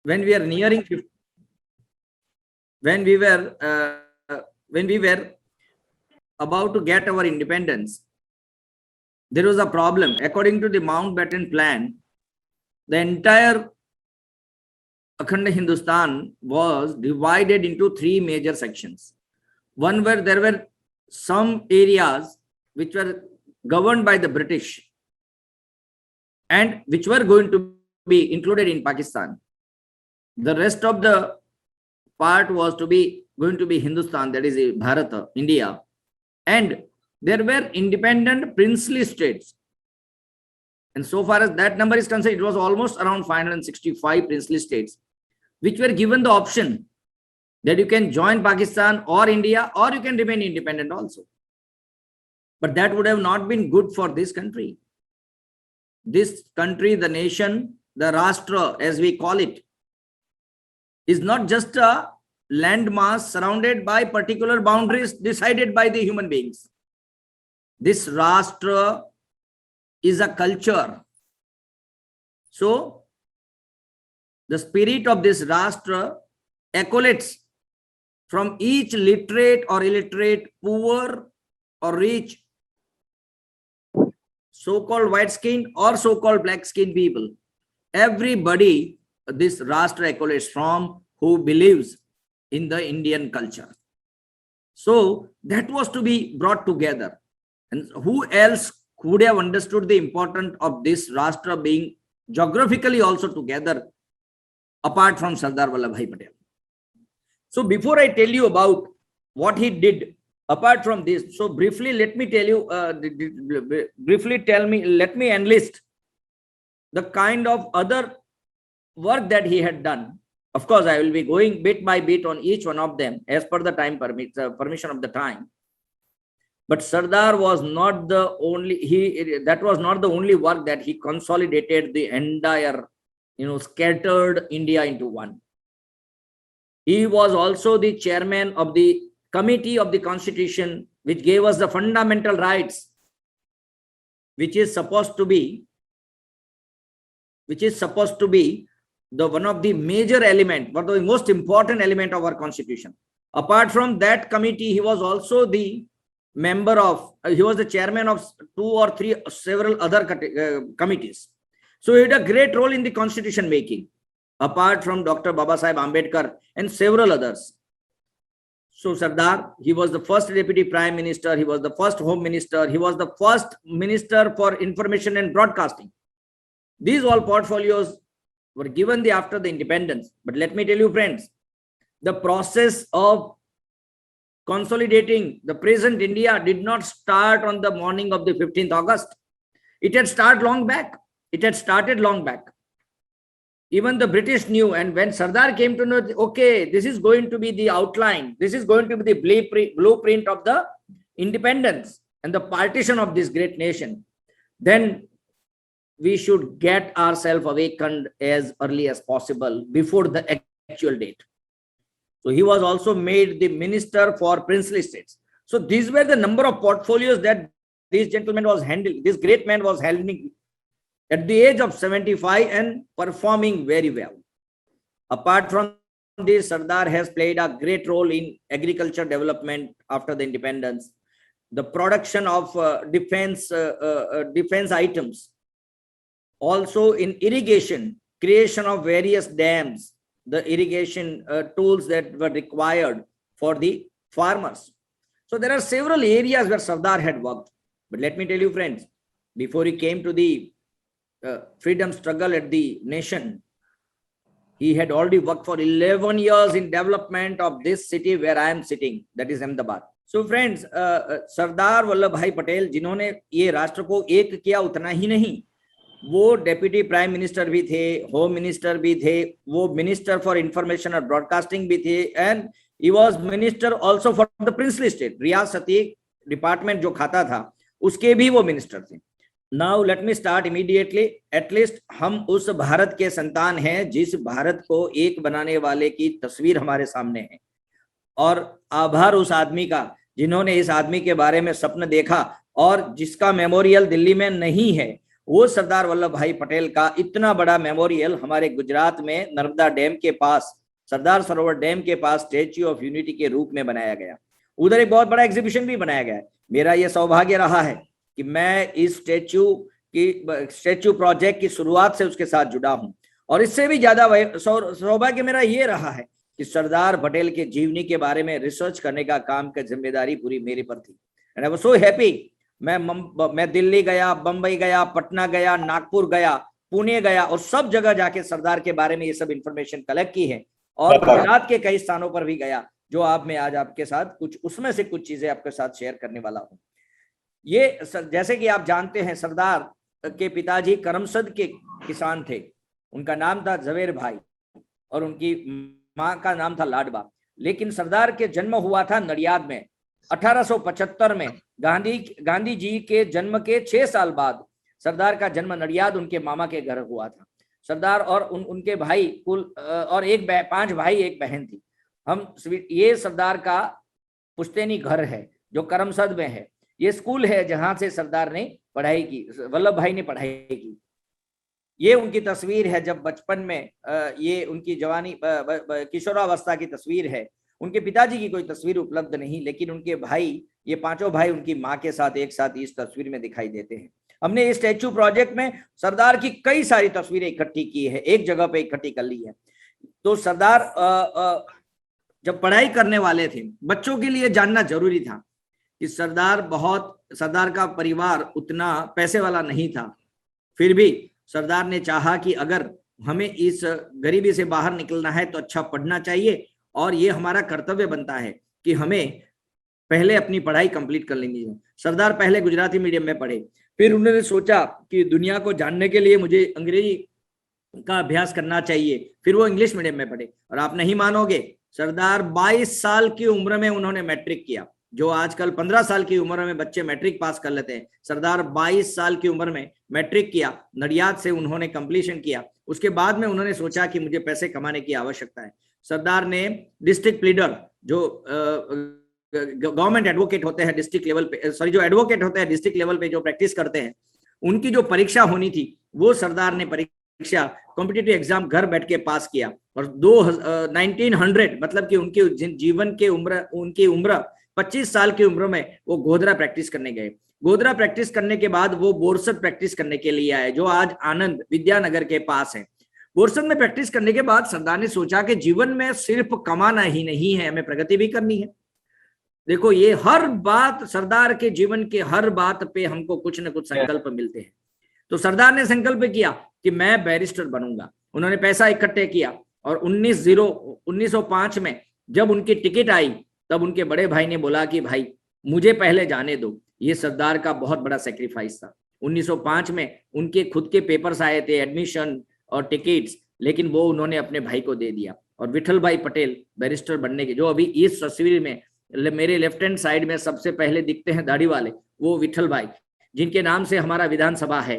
when we are nearing 50, when we were about to get our independence, there was a problem. According to the Mountbatten Plan, the entire Akhanda Hindustan was divided into three major sections. One where there were some areas which were governed by the British and which were going to be included in Pakistan. The rest of the part was going to be Hindustan, that is Bharat, India. And there were independent princely states. And so far as that number is concerned, it was almost around 565 princely states, which were given the option that you can join Pakistan or India, or you can remain independent also. But that would have not been good for this country. This country, the nation, the Rashtra, as we call it, is not just a landmass surrounded by particular boundaries decided by the human beings. This Rashtra is a culture. So, the spirit of this Rashtra ecolates from each literate or illiterate, poor or rich, so-called white-skinned or so-called black-skinned people. Everybody, this Rashtra ecolates from who believes in the Indian culture. So that was to be brought together. And who else would have understood the importance of this Rashtra being geographically also together apart from Sardar Vallabhbhai Patel? So before I tell you about what he did apart from this, so briefly let me tell you, let me enlist the kind of other work that he had done. Of course, I will be going bit by bit on each one of them as per the time permission of the time. But Sardar was not the only, that was not the only work that he consolidated the entire, scattered India into one. He was also the chairman of the committee of the Constitution, which gave us the fundamental rights, which is supposed to be the one of the major element, one of the most important element of our Constitution. Apart from that committee, he was also the member of, he was the chairman of several other committees. So he had a great role in the constitution making, apart from Dr. Babasaheb Ambedkar and several others. So Sardar, he was the first deputy prime minister, he was the first home minister, he was the first minister for information and broadcasting. These all portfolios were given after the independence. But let me tell you, friends, the process of consolidating the present India did not start on the morning of the 15th August. It had started long back. Even the British knew, and when Sardar came to know, okay, this is going to be the outline, this is going to be the blueprint of the independence and the partition of this great nation, then we should get ourselves awakened as early as possible before the actual date. So he was also made the minister for princely states. So these were the number of portfolios that this gentleman was handling, this great man was handling at the age of 75 and performing very well. Apart from this, Sardar has played a great role in agriculture development after the independence, the production of defense items, also in irrigation, creation of various dams, the irrigation tools that were required for the farmers. So there are several areas where Sardar had worked. But let me tell you, friends, before he came to the freedom struggle at the nation, he had already worked for 11 years in development of this city where I am sitting, that is Ahmedabad. So friends, Sardar Vallabhbhai Patel, जिन्होंने ये राष्ट्र को एक किया, उतना ही नहीं, वो deputy prime minister भी थे, होम मिनिस्टर भी थे, वो मिनिस्टर फॉर इंफॉर्मेशन और ब्रॉडकास्टिंग भी थे, and he was minister also for the princely state, रियासती डिपार्टमेंट जो खाता था उसके भी वो मिनिस्टर थे. Now let me start immediately. At least हम उस भारत के संतान हैं जिस भारत को एक बनाने वाले की तस्वीर हमारे सामने है, और आभार उस आदमी का जिन्होंने इस आदमी के बारे में सपना देखा और जिसका मेमोरियल दिल्ली में नहीं है, वो सरदार वल्लभ भाई पटेल का इतना बड़ा मेमोरियल हमारे गुजरात में नर्मदा डैम के पास, सरदार सरोवर डैम के पास स्टेच्यू ऑफ यूनिटी के रूप में बनाया गया। उधर एक बहुत बड़ा एग्जीबिशन भी बनाया गया है। मेरा यह सौभाग्य रहा है कि मैं इस स्टेच्यू प्रोजेक्ट की शुरुआत से उसके साथ जुड़ा हूं, और इससे भी ज्यादा सौभाग्य मेरा ये रहा है कि सरदार पटेल के जीवनी के बारे में रिसर्च करने का काम की जिम्मेदारी पूरी मेरे पर थी। And I was so happy. मैं दिल्ली गया, बंबई गया, पटना गया, नागपुर गया, पुणे गया, और सब जगह जाके सरदार के बारे में ये सब इंफॉर्मेशन कलेक्ट की है, और गुजरात के कई स्थानों पर भी गया, जो मैं आज आपके साथ कुछ उसमें से कुछ चीजें आपके साथ शेयर करने वाला हूं। ये जैसे कि आप जानते हैं, सरदार के पिताजी करमसद के किसान थे। उनका नाम था झवेर भाई और उनकी माँ का नाम था लाडबा। लेकिन सरदार के जन्म हुआ था नडियाद में 1875 में। गांधी जी के जन्म के 6 साल बाद सरदार का जन्म नडियाद उनके मामा के घर हुआ था। सरदार और उनके भाई कुल और 5 भाई 1 बहन थी। ये सरदार का पुश्तैनी घर है जो करमसद में है। ये स्कूल है जहां से सरदार ने पढ़ाई की, वल्लभ भाई ने पढ़ाई की। ये उनकी तस्वीर है जब बचपन में, ये उनकी जवानी किशोरावस्था की तस्वीर है। उनके पिताजी की कोई तस्वीर उपलब्ध नहीं, लेकिन उनके भाई, ये 5 भाई उनकी माँ के साथ एक साथ इस तस्वीर में दिखाई देते हैं। हमने इस स्टैच्यू प्रोजेक्ट में सरदार की कई सारी तस्वीरें इकट्ठी की है, एक जगह पे इकट्ठी कर ली है। तो सरदार जब पढ़ाई करने वाले थे, बच्चों के लिए जानना जरूरी था कि सरदार का परिवार उतना पैसे वाला नहीं था। फिर भी सरदार ने चाहा कि अगर हमें इस गरीबी से बाहर निकलना है तो अच्छा पढ़ना चाहिए, और ये हमारा कर्तव्य बनता है कि हमें पहले अपनी पढ़ाई कंप्लीट कर लेनी है। सरदार पहले गुजराती मीडियम में पढ़े, फिर उन्होंने सोचा कि दुनिया को जानने के लिए मुझे अंग्रेजी का अभ्यास करना चाहिए, फिर वो इंग्लिश मीडियम में पढ़े। और आप नहीं मानोगे, सरदार 22 साल की उम्र में उन्होंने मैट्रिक किया। जो आजकल 15 साल की उम्र में बच्चे मैट्रिक पास कर लेते हैं, सरदार 22 साल की उम्र में मैट्रिक किया, नडियाद से उन्होंने कंप्लीशन किया। उसके बाद में उन्होंने सोचा कि मुझे पैसे कमाने की आवश्यकता है। सरदार ने डिस्ट्रिक्ट प्लीडर, जो गवर्नमेंट एडवोकेट होते हैं डिस्ट्रिक्ट लेवल पे, जो एडवोकेट होते हैं डिस्ट्रिक्ट लेवल पे जो प्रैक्टिस करते हैं, उनकी जो परीक्षा होनी थी वो सरदार ने परीक्षा कॉम्पिटिटिव एग्जाम घर बैठ के पास किया। और 1900 मतलब कि उनकी उम्र 25 साल की उम्र में वो गोधरा प्रैक्टिस करने गए। गोधरा प्रैक्टिस करने के बाद वो बोरसद प्रैक्टिस करने के लिए आए, जो आज आनंद विद्यानगर के पास है। बोरसद में प्रैक्टिस करने के बाद सरदार ने सोचा कि जीवन में सिर्फ कमाना ही नहीं है, हमें प्रगति भी करनी है। देखो, ये हर बात, सरदार के जीवन के हर बात पे हमको कुछ न कुछ संकल्प मिलते हैं। तो सरदार ने संकल्प किया कि मैं बैरिस्टर बनूंगा। उन्होंने पैसा इकट्ठे किया और 1905 में जब उनकी टिकट आई, तब उनके बड़े भाई ने बोला कि भाई मुझे पहले जाने दो। ये सरदार का बहुत बड़ा सेक्रीफाइस था। 1905 में उनके खुद के पेपर्स आए थे, एडमिशन और टिकट्स, लेकिन वो उन्होंने अपने भाई को दे दिया। और विठल भाई पटेल बैरिस्टर बनने के, जो अभी इस तस्वीर में मेरे लेफ्ट हैंड साइड में सबसे पहले दिखते हैं दाढ़ी वाले, वो विठल भाई, जिनके नाम से हमारा विधानसभा है,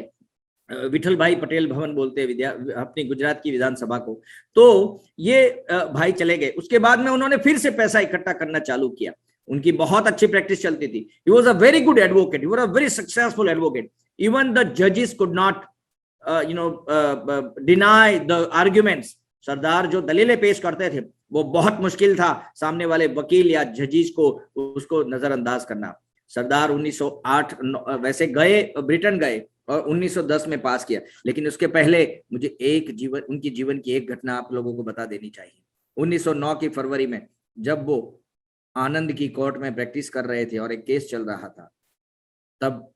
विठल भाई पटेल भवन बोलते हैं अपनी गुजरात की विधानसभा को। तो ये भाई चले गए। उसके बाद में उन्होंने फिर से पैसा इकट्ठा करना चालू किया। उनकी बहुत अच्छी प्रैक्टिस चलती थी। He was a very good advocate. He was a very successful advocate. Even the judges could not, deny the arguments. सरदार जो दलीलें पेश करते थे वो बहुत मुश्किल था सामने वाले वकील या जजेस को उसको नजरअंदाज करना। सरदार 1908 वैसे गए, ब्रिटेन गए और 1910 में पास किया, लेकिन उसके पहले मुझे उनकी जीवन की एक घटना आप लोगों को बता देनी चाहिए। 1909 की फरवरी में जब वो आनंद की कोर्ट में प्रैक्टिस कर रहे थे और एक केस चल रहा था, तब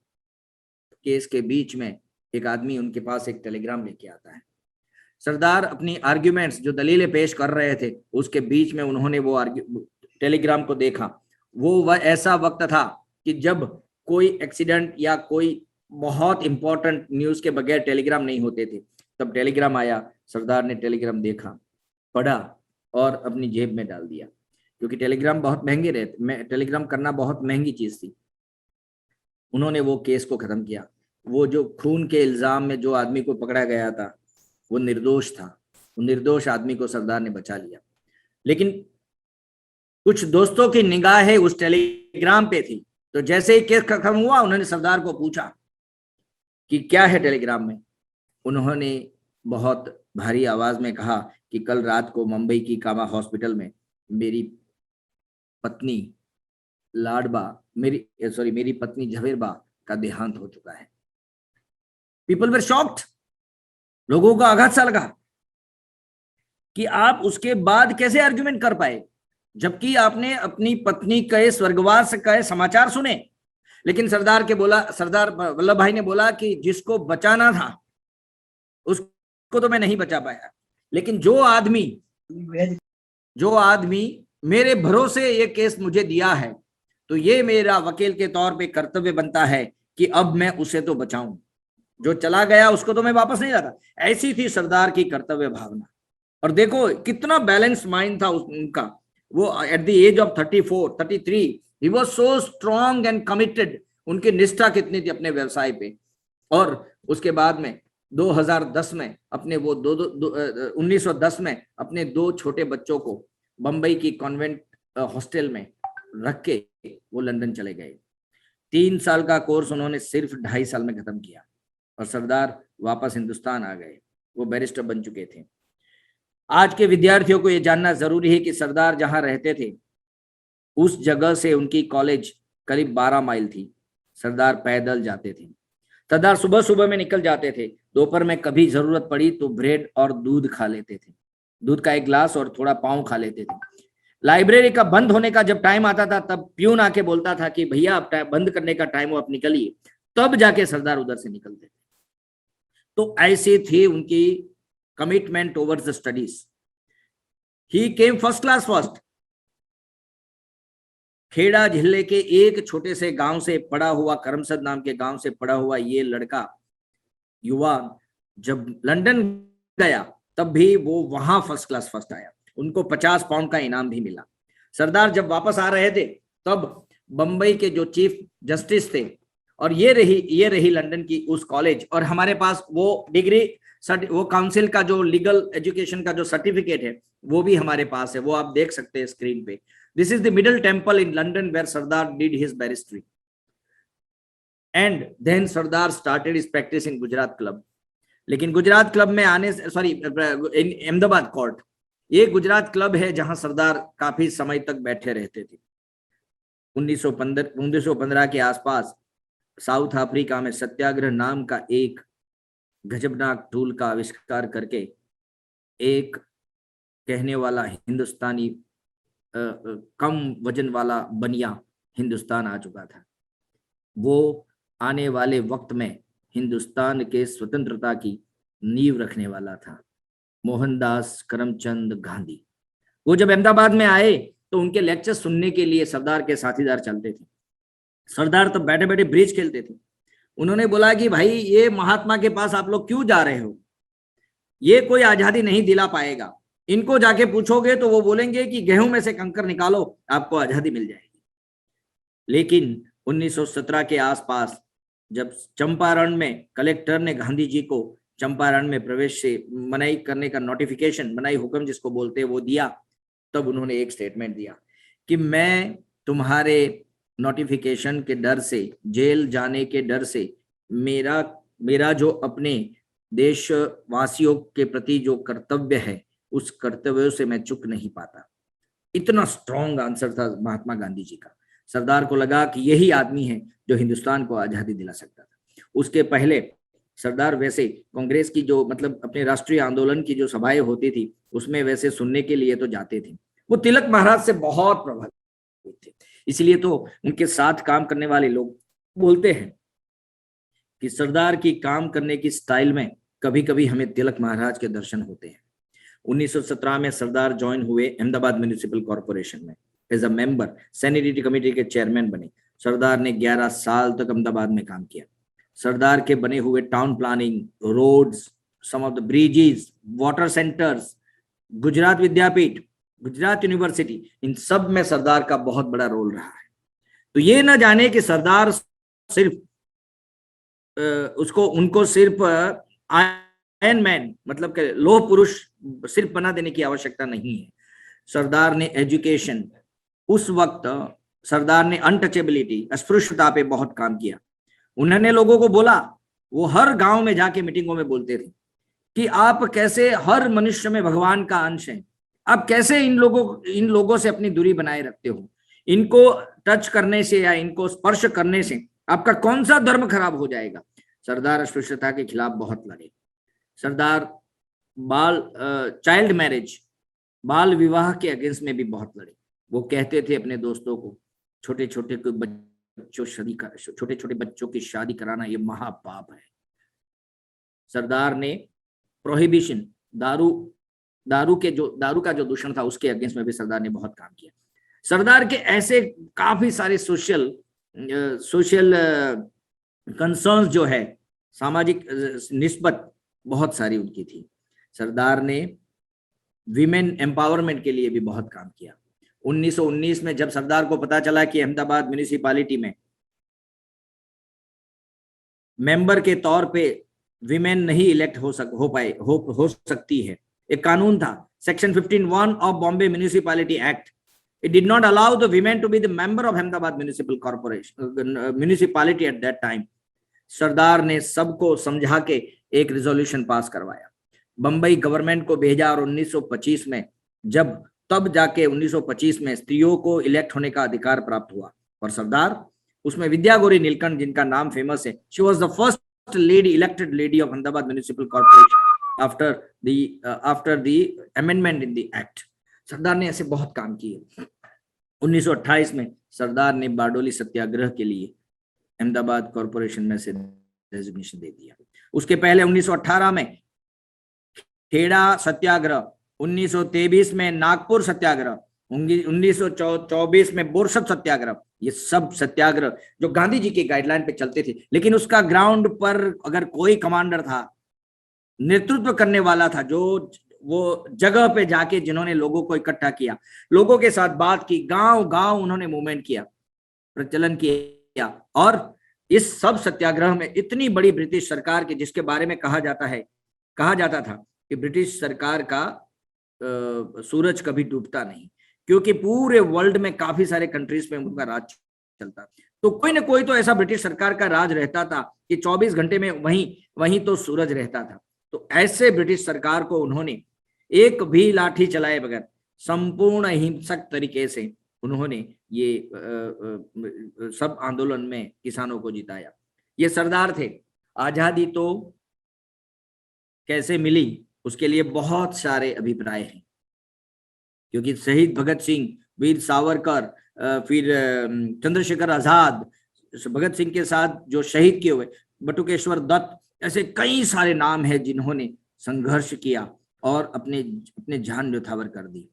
केस के बीच में एक आदमी उनके पास एक टेलीग्राम लेके आता है। सरदार अपनी आर्ग्यूमेंट्स, जो दलीलें पेश कर रहे थे, उसके बीच में उन्होंने वो टेलीग्राम को देखा। वो ऐसा वक्त था कि जब कोई एक्सीडेंट या कोई बहुत इंपॉर्टेंट न्यूज के बगैर टेलीग्राम नहीं होते थे। तब टेलीग्राम आया, सरदार ने टेलीग्राम देखा, पढ़ा और अपनी जेब में डाल दिया, क्योंकि टेलीग्राम बहुत महंगे रहते, टेलीग्राम करना बहुत महंगी चीज थी। उन्होंने वो केस को खत्म किया। वो जो खून के इल्जाम में जो आदमी को पकड़ा गया था वो निर्दोष था। वो निर्दोष आदमी को सरदार ने बचा लिया। लेकिन कुछ दोस्तों की निगाहें उस टेलीग्राम पे थी। तो जैसे ही केस खत्म हुआ, उन्होंने सरदार को पूछा कि क्या है टेलीग्राम में। उन्होंने बहुत भारी आवाज में कहा कि कल रात को मुंबई की कामा हॉस्पिटल में मेरी पत्नी लाडबा मेरी पत्नी झवेरबा का देहांत हो चुका है। पीपल वर शॉक्ड, लोगों को आघात सा लगा कि आप उसके बाद कैसे आर्गुमेंट कर पाए, जबकि आपने अपनी पत्नी के स्वर्गवास का समाचार सुने। लेकिन सरदार वल्लभ भाई ने बोला कि जिसको बचाना था उसको तो मैं नहीं बचा पाया, लेकिन जो आदमी मेरे भरोसे ये केस मुझे दिया है, तो ये मेरा वकील के तौर पे कर्तव्य बनता है कि अब मैं उसे तो बचाऊं। जो चला गया उसको तो मैं वापस नहीं लाता। ऐसी थी सरदार की कर्तव्य भावना। और देखो कितना बैलेंस माइंड था उनका। वो at the age of 33 he was so strong and committed. उनकी निष्ठा कितनी थी अपने व्यवसाय पे। और उसके बाद में 2010 में अपने वो 1910 में अपने 2 छोटे बच्चों को बंबई की कॉन्वेंट हॉस्टल में रख के वो लंदन चले गए। 3 साल का कोर्स उन्होंने सिर्फ 2.5 साल में खत्म किया और सरदार वापस हिंदुस्तान आ गए। वो बैरिस्टर बन चुके थे। आज के विद्यार्थियों को यह जानना जरूरी है कि सरदार जहां रहते थे उस जगह से उनकी कॉलेज करीब 12 माइल थी। सरदार पैदल जाते थे। सरदार सुबह सुबह में निकल जाते थे। दोपहर में कभी जरूरत पड़ी तो ब्रेड और दूध खा लेते थे। दूध का 1 गिलास और थोड़ा पाव खा लेते थे। लाइब्रेरी का बंद होने का जब टाइम आता था तब प्यून आके बोलता था कि भैया अब बंद करने का टाइम हो, आप निकलिए। तब जाके सरदार उधर से निकलते थे। तो ऐसे थे उनकी commitment towards the studies. He came first class first. Kheda जिले के एक छोटे से गांव से पड़ा हुआ, करमसद नाम के गांव से पड़ा हुआ ये लड़का युवा जब लंदन गया तब भी वो वहां फर्स्ट क्लास फर्स्ट आया। उनको 50 पाउंड का इनाम भी मिला। सरदार जब वापस आ रहे थे तब बंबई के जो चीफ जस्टिस थे, और ये रही लंदन की उस कॉलेज, और हमारे पास वो डिग्री वो काउंसिल का जो लीगल एजुकेशन का जो सर्टिफिकेट है वो भी हमारे पास है। वो आप देख सकते हैं स्क्रीन पे। This is the middle temple in London where Sardar did his barristry and then Sardar started his practice in Gujarat club. लेकिन गुजरात क्लब में अहमदाबाद कोर्ट, ये गुजरात क्लब है जहां सरदार काफी समय तक बैठे रहते थे। 1915 के आसपास साउथ अफ्रीका में सत्याग्रह नाम का एक गजबनाक टूल का आविष्कार करके एक कहने वाला हिंदुस्तानी कम वजन वाला बनिया हिंदुस्तान आ चुका था। वो आने वाले वक्त में हिंदुस्तान के स्वतंत्रता की नींव रखने वाला था। मोहनदास करमचंद गांधी। वो जब अहमदाबाद में आए तो उनके लेक्चर सुनने के लिए सरदार के साथीदार चलते थे। सरदार तो बैठे बैठे ब्रिज खेलते थे। उन्होंने बोला कि भाई ये महात्मा के पास आप लोग क्यों जा रहे हो, ये कोई आजादी नहीं दिला पाएगा। इनको जाके पूछोगे तो वो बोलेंगे कि गेहूं में से कंकर निकालो आपको आजादी मिल जाएगी। लेकिन 1917 के आसपास जब चंपारण में कलेक्टर ने गांधी जी को चंपारण में प्रवेश से मनाही करने का नोटिफिकेशन, मनाही हुक्म जिसको बोलते हैं, वो दिया, तब उन्होंने एक स्टेटमेंट दिया कि मैं तुम्हारे नोटिफिकेशन के डर से, जेल जाने के डर से मेरा जो अपने देशवासियों के प्रति जो कर्तव्य है उस कर्तव्यों से मैं चूक नहीं पाता। इतना स्ट्रॉन्ग आंसर था महात्मा गांधी जी का। सरदार को लगा कि यही आदमी है जो हिंदुस्तान को आजादी दिला सकता था। उसके पहले सरदार वैसे कांग्रेस की जो अपने राष्ट्रीय आंदोलन की जो सभाएं होती थी उसमें वैसे सुनने के लिए तो जाते थे। वो तिलक महाराज से बहुत प्रभावित थे। इसलिए तो उनके साथ काम करने वाले लोग बोलते हैं कि सरदार की काम करने की स्टाइल में कभी कभी हमें तिलक महाराज के दर्शन होते हैं। 1917 में सरदार ज्वाइन हुए अहमदाबाद म्युनिसिपल कॉर्पोरेशन में as a member, sanitary committee के चेयरमैन बने। सरदार ने 11 साल तक अहमदाबाद में काम किया। सरदार के बने हुए town planning, roads, some of the bridges, water centers, Gujarat Vidyapith, Gujarat university, इन सब में सरदार का बहुत बड़ा रोल रहा है। तो ये ना जाने कि सरदार सिर्फ उनको सिर्फ आयरन मैन मतलब के लोह पुरुष सिर्फ बना देने की आवश्यकता नहीं है। सरदार ने एजुकेशन, उस वक्त सरदार ने अनटचेबिलिटी, अस्पृश्यता पे बहुत काम किया। उन्होंने लोगों को बोला, वो हर गांव में जाके मीटिंगों में बोलते थे कि आप कैसे हर मनुष्य में भगवान का अंश है, आप कैसे इन लोगों से अपनी दूरी बनाए रखते हो, इनको टच करने से या इनको स्पर्श करने से आपका कौन सा धर्म खराब हो जाएगा। सरदार अस्पृश्यता के खिलाफ बहुत लड़े। सरदार चाइल्ड मैरिज, बाल विवाह के अगेंस्ट में भी बहुत लड़े। वो कहते थे अपने दोस्तों को, छोटे छोटे बच्चों की शादी कराना ये महापाप है। सरदार ने प्रोहिबिशन, दारू का जो दूषण था उसके अगेंस्ट में भी सरदार ने बहुत काम किया। सरदार के ऐसे काफी सारे सोशल कंसर्न्स जो है, सामाजिक निस्बत बहुत सारी उनकी थी। सरदार ने विमेन एम्पावरमेंट के लिए भी बहुत काम किया। 1919 में जब सरदार को पता चला कि अहमदाबाद म्यूनिसिपैलिटी में मेंबर के तौर पे विमेन नहीं इलेक्ट हो सकती है, एक कानून था section 15(1) of Bombay municipality act, it did not allow the women to be the member of Ahmedabad municipality at that time. Sardar ने सबको समझा के एक रिजोल्यूशन पास करवाया, बंबई गवर्नमेंट को भेजा, और 1925 में तब जाके 1925 में स्त्रियों को इलेक्ट होने का अधिकार प्राप्त हुआ। और सरदार उसमें विद्या गौरी नीलकंठ, जिनका नाम फेमस है, she was the first lady elected lady of Ahmedabad municipal corporation after the amendment in the act. Sardar ने ऐसे बहुत काम किए। 1928 में सरदार ने बारडोली सत्याग्रह के लिए अहमदाबाद कॉर्पोरेशन में से रेजिग्नेशन दे दिया। उसके पहले 1918 में खेड़ा सत्याग्रह, 1923 में नागपुर सत्याग्रह, 1924 में बोरसद सत्याग्रह, ये सब सत्याग्रह जो गांधी जी के गाइडलाइन पे चलते थे, लेकिन उसका ग्राउंड पर अगर कोई कमांडर था, नेतृत्व करने वाला था, जो वो जगह पे जाके जिन्होंने लोगों को इकट्ठा किया, लोगों के साथ बात की, गांव गांव उन्होंने मूवमेंट किया, प्रचलन किया। और इस सब सत्याग्रह में इतनी बड़ी ब्रिटिश सरकार के, जिसके बारे में कहा जाता था कि ब्रिटिश सरकार का सूरज कभी डूबता नहीं, क्योंकि पूरे वर्ल्ड में काफी सारे कंट्रीज में उनका राज चलता, तो कोई ना कोई तो ऐसा ब्रिटिश सरकार का राज रहता था कि 24 घंटे में वहीं तो सूरज रहता था। तो ऐसे ब्रिटिश सरकार को उन्होंने एक भी लाठी चलाए बगैर संपूर्ण हिंसक तरीके से उन्होंने ये सब आंदोलन में किसानों को जिताया। ये सरदार थे। आजादी तो कैसे मिली उसके लिए बहुत सारे अभिप्राय हैं, क्योंकि शहीद भगत सिंह, वीर सावरकर, फिर चंद्रशेखर आजाद, भगत सिंह के साथ जो शहीद किए हुए बटुकेश्वर दत्त, ऐसे कई सारे नाम हैं जिन्होंने संघर्ष किया और अपने जान न्यौछावर कर दी।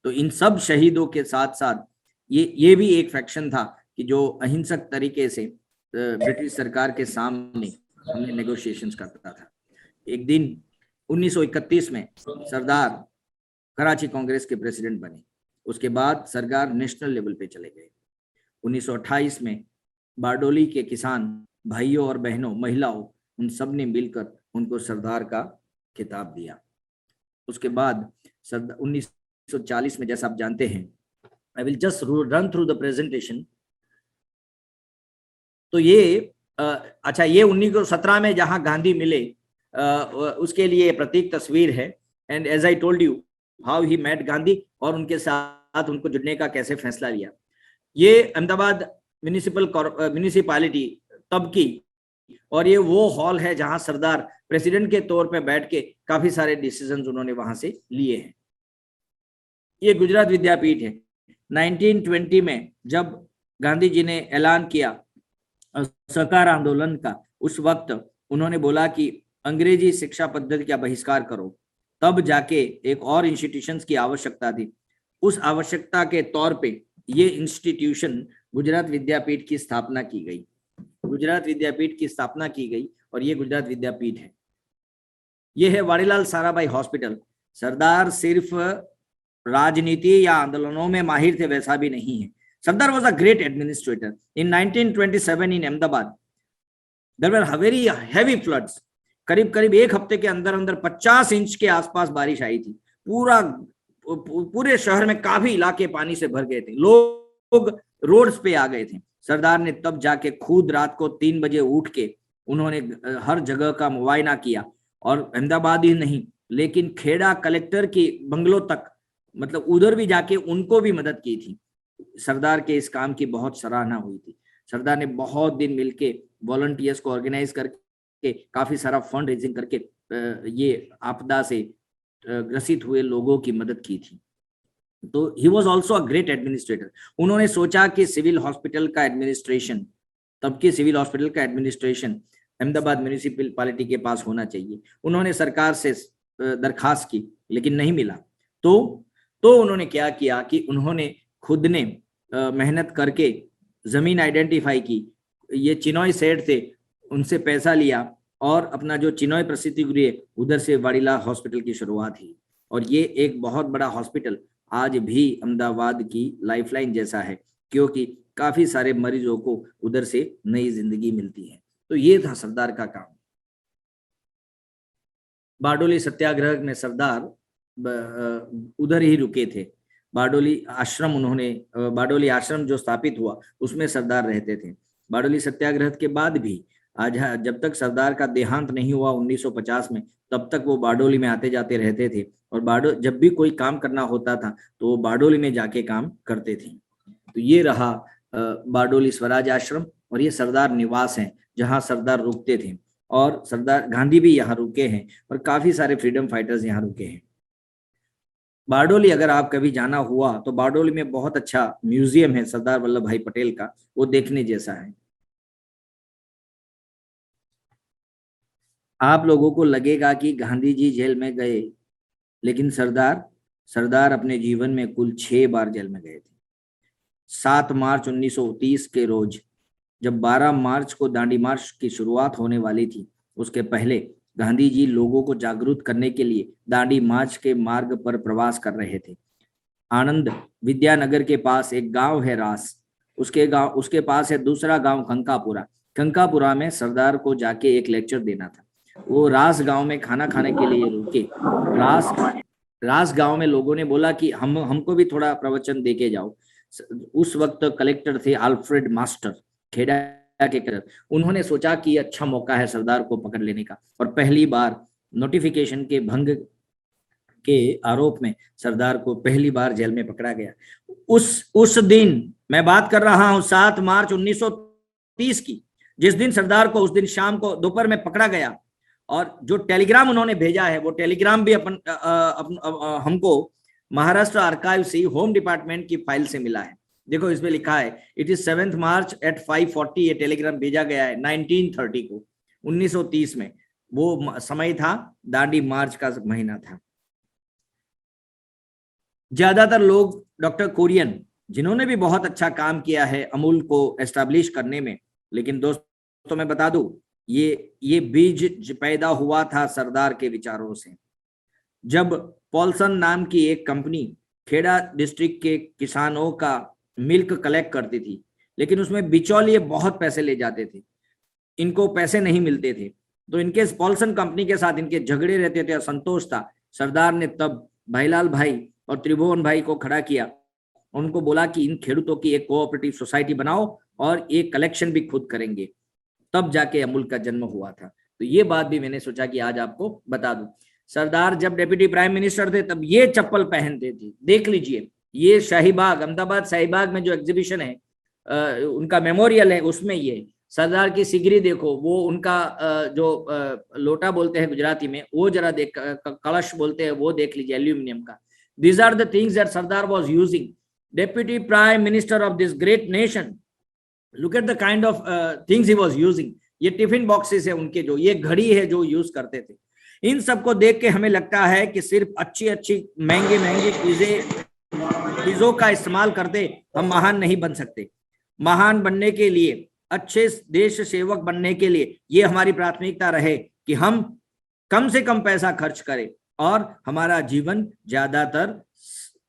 तो इन सब शहीदों के साथ साथ ये भी एक फैक्शन था कि जो अहिंसक तरीके से ब्रिटिश सरकार के सामने हमने नेगोशिएशंस करता था। एक दिन 1931 में सरदार कराची कांग्रेस के प्रेसिडेंट बने। उसके बाद सरकार नेशनल लेवल पे चले गए। 1928 में बारडोली के किसान भाइयों और बहनों, महिलाओं, उन सब ने मिलकर उनको सरदार का खिताब दिया। उसके बाद 1940 में, जैसा आप जानते हैं, आई will just run through the presentation. तो ये अच्छा, ये 1917 में जहां गांधी मिले, उसके लिए प्रतीक तस्वीर है। And as I told you how he met Gandhi और उनके साथ उनको जुड़ने का कैसे फैसला लिया। ये अहमदाबाद म्यूनिसिपैलिटी तब की, और ये वो हॉल है जहां सरदार प्रेसिडेंट के तौर पे बैठ के काफी सारे डिसीजंस उन्होंने वहां से लिए हैं। ये गुजरात विद्यापीठ है। 1920 में जब गांधी जी ने ऐलान किया सहकार आंदोलन का, उस वक्त उन्होंने बोला कि अंग्रेजी शिक्षा पद्धति का बहिष्कार करो। तब जाके एक और इंस्टीट्यूशंस की आवश्यकता थी। उस आवश्यकता के तौर पे ये इंस्टीट्यूशन गुजरात विद्यापीठ की स्थापना की गई। गुजरात विद्यापीठ की स्थापना की गई और ये गुजरात विद्यापीठ है। ये है वाड़ीलाल साराभाई हॉस्पिटल। सरदार सिर्फ राजनीति या आंदोलनों में माहिर थे, वैसा भी नहीं है। Sardar was a great administrator. In 1927 in Ahmedabad there were very heavy floods. करीब एक हफ्ते के अंदर 50 इंच के आसपास बारिश आई थी। पूरे शहर में काफी इलाके पानी से भर गए थे, लोग रोड्स पे आ गए थे। सरदार ने तब जाके खुद रात को 3 बजे उठ के उन्होंने हर जगह का मुआयना किया, और अहमदाबाद ही नहीं लेकिन खेड़ा कलेक्टर के बंगलों तक, मतलब उधर भी जाके उनको भी मदद की थी। सरदार के इस काम की बहुत सराहना हुई थी। सरदार ने बहुत दिन मिलके वॉलंटियर्स को ऑर्गेनाइज करके काफी सारा फंड रेजिंग करके ये आपदा से ग्रसित हुए लोगों की मदद की थी। तो he was also a great administrator. उन्होंने सोचा कि सिविल हॉस्पिटल का एडमिनिस्ट्रेशन, तब के सिविल हॉस्पिटल का एडमिनिस्ट्रेशन अहमदाबाद म्यूनिसिपैलिटी के पास होना चाहिए। उन्होंने सरकार से दरखास्त की लेकिन नहीं मिला। तो उन्होंने क्या किया कि उन्होंने खुद ने मेहनत करके जमीन आइडेंटिफाई की। ये चिनॉय सेठ थे, उनसे पैसा लिया और अपना जो चिनॉय प्रसिद्धि गृह उधर से वाड़ीला हॉस्पिटल की शुरुआत हुई। और ये एक बहुत बड़ा हॉस्पिटल आज भी अहमदाबाद की लाइफलाइन जैसा है, क्योंकि काफी सारे मरीजों को उधर से नई जिंदगी मिलती है। तो ये था सरदार का काम। बारडोली सत्याग्रह में सरदार उधर ही रुके थे। बारडोली आश्रम, उन्होंने बारडोली आश्रम जो स्थापित हुआ उसमें सरदार रहते थे। बारडोली सत्याग्रह के बाद भी आज जब तक सरदार का देहांत नहीं हुआ 1950 में, तब तक वो बारडोली में आते जाते रहते थे। और जब भी कोई काम करना होता था तो वो बारडोली में जाके काम करते थे। तो ये रहा बारडोली स्वराज आश्रम, और ये सरदार निवास है जहाँ सरदार रुकते थे। और सरदार गांधी भी यहाँ रुके हैं और काफी सारे फ्रीडम फाइटर्स यहाँ रुके हैं। बारडोली अगर आप कभी जाना हुआ तो बारडोली में बहुत अच्छा म्यूजियम है सरदार वल्लभ भाई पटेल का, वो देखने जैसा है। आप लोगों को लगेगा कि गांधी जी जेल में गए, लेकिन सरदार अपने जीवन में कुल 6 बार जेल में गए थे। 7 मार्च 1930 के रोज, जब 12 मार्च को दांडी मार्च की शुरुआत होने वाली थी, उसके पहले गांधी जी लोगों को जागरूक करने के लिए दांडी मार्च के मार्ग पर प्रवास कर रहे थे। आनंद विद्यानगर के पास एक गांव है रास, उसके पास है दूसरा गांव कंकापुरा। कंकापुरा में सरदार को जाके एक लेक्चर देना था। वो रास गांव में खाना खाने के लिए रुके। रास गांव में लोगों ने बोला कि हमको भी थोड़ा प्रवचन दे के जाओ। उस वक्त कलेक्टर थे अल्फ्रेड मास्टर, खेड़ा के कलेक्टर। उन्होंने सोचा कि अच्छा मौका है सरदार को पकड़ लेने का, और पहली बार नोटिफिकेशन के भंग के आरोप में सरदार को पहली बार जेल में पकड़ा गया। उस दिन मैं बात कर रहा हूं 7 मार्च 1930 की, जिस दिन सरदार को उस दिन शाम को दोपहर में पकड़ा गया। और जो टेलीग्राम उन्होंने भेजा है वो टेलीग्राम भी हमको महाराष्ट्र आर्काइव से, होम डिपार्टमेंट की फाइल से मिला है। देखो इसमें लिखा है इट इज 7 मार्च एट 5:40। ये टेलीग्राम भेजा गया है 1930 को, 1930 में। वो समय था, दांडी मार्च का महीना था। ज्यादातर लोग डॉक्टर कुरियन, जिन्होंने भी बहुत अच्छा काम किया है अमूल को एस्टैब्लिश करने में, लेकिन दोस्तों मैं बता दूं ये बीज पैदा हुआ था सरदार के विचारों से। जब पॉलसन नाम की एक कंपनी खेड़ा डिस्ट्रिक्ट के किसानों का मिल्क कलेक्ट करती थी, लेकिन उसमें बिचौलिए बहुत पैसे ले जाते थे, इनको पैसे नहीं मिलते थे, तो इनके पॉलसन कंपनी के साथ इनके झगड़े रहते थे, असंतोष था। सरदार ने तब भाईलाल भाई और त्रिभुवन भाई को खड़ा किया, उनको बोला कि इन खेडूतों की एक कोऑपरेटिव सोसाइटी बनाओ और एक कलेक्शन भी खुद करेंगे। तब जाके अमूल का जन्म हुआ था। तो ये बात भी मैंने सोचा कि आज आपको बता दूं। सरदार जब डेप्यूटी प्राइम मिनिस्टर थे तब ये चप्पल पहनते थे, देख लीजिए। ये शाहीबाग, अहमदाबाद शाहीबाग में जो एग्जीबिशन है, उनका मेमोरियल है, उसमें ये सरदार की सिगरी देखो, वो उनका जो लोटा बोलते हैं गुजराती में, वो जरा देख, कलश बोलते हैं, वो देख लीजिए एल्यूमिनियम का। These are the things that Sardar was using. Deputy Prime Minister of this great nation. Look at the kind of things he was using. ये टिफिन बॉक्सेस है उनके, जो ये घड़ी है जो यूज करते थे। इन सबको देख के हमें लगता है कि सिर्फ अच्छी अच्छी महंगी महंगी चीजों का इस्तेमाल करते हम महान नहीं बन सकते। महान बनने के लिए, अच्छे देश सेवक बनने के लिए ये हमारी प्राथमिकता रहे कि हम कम से कम पैसा खर्च करें और हमारा जीवन ज्यादातर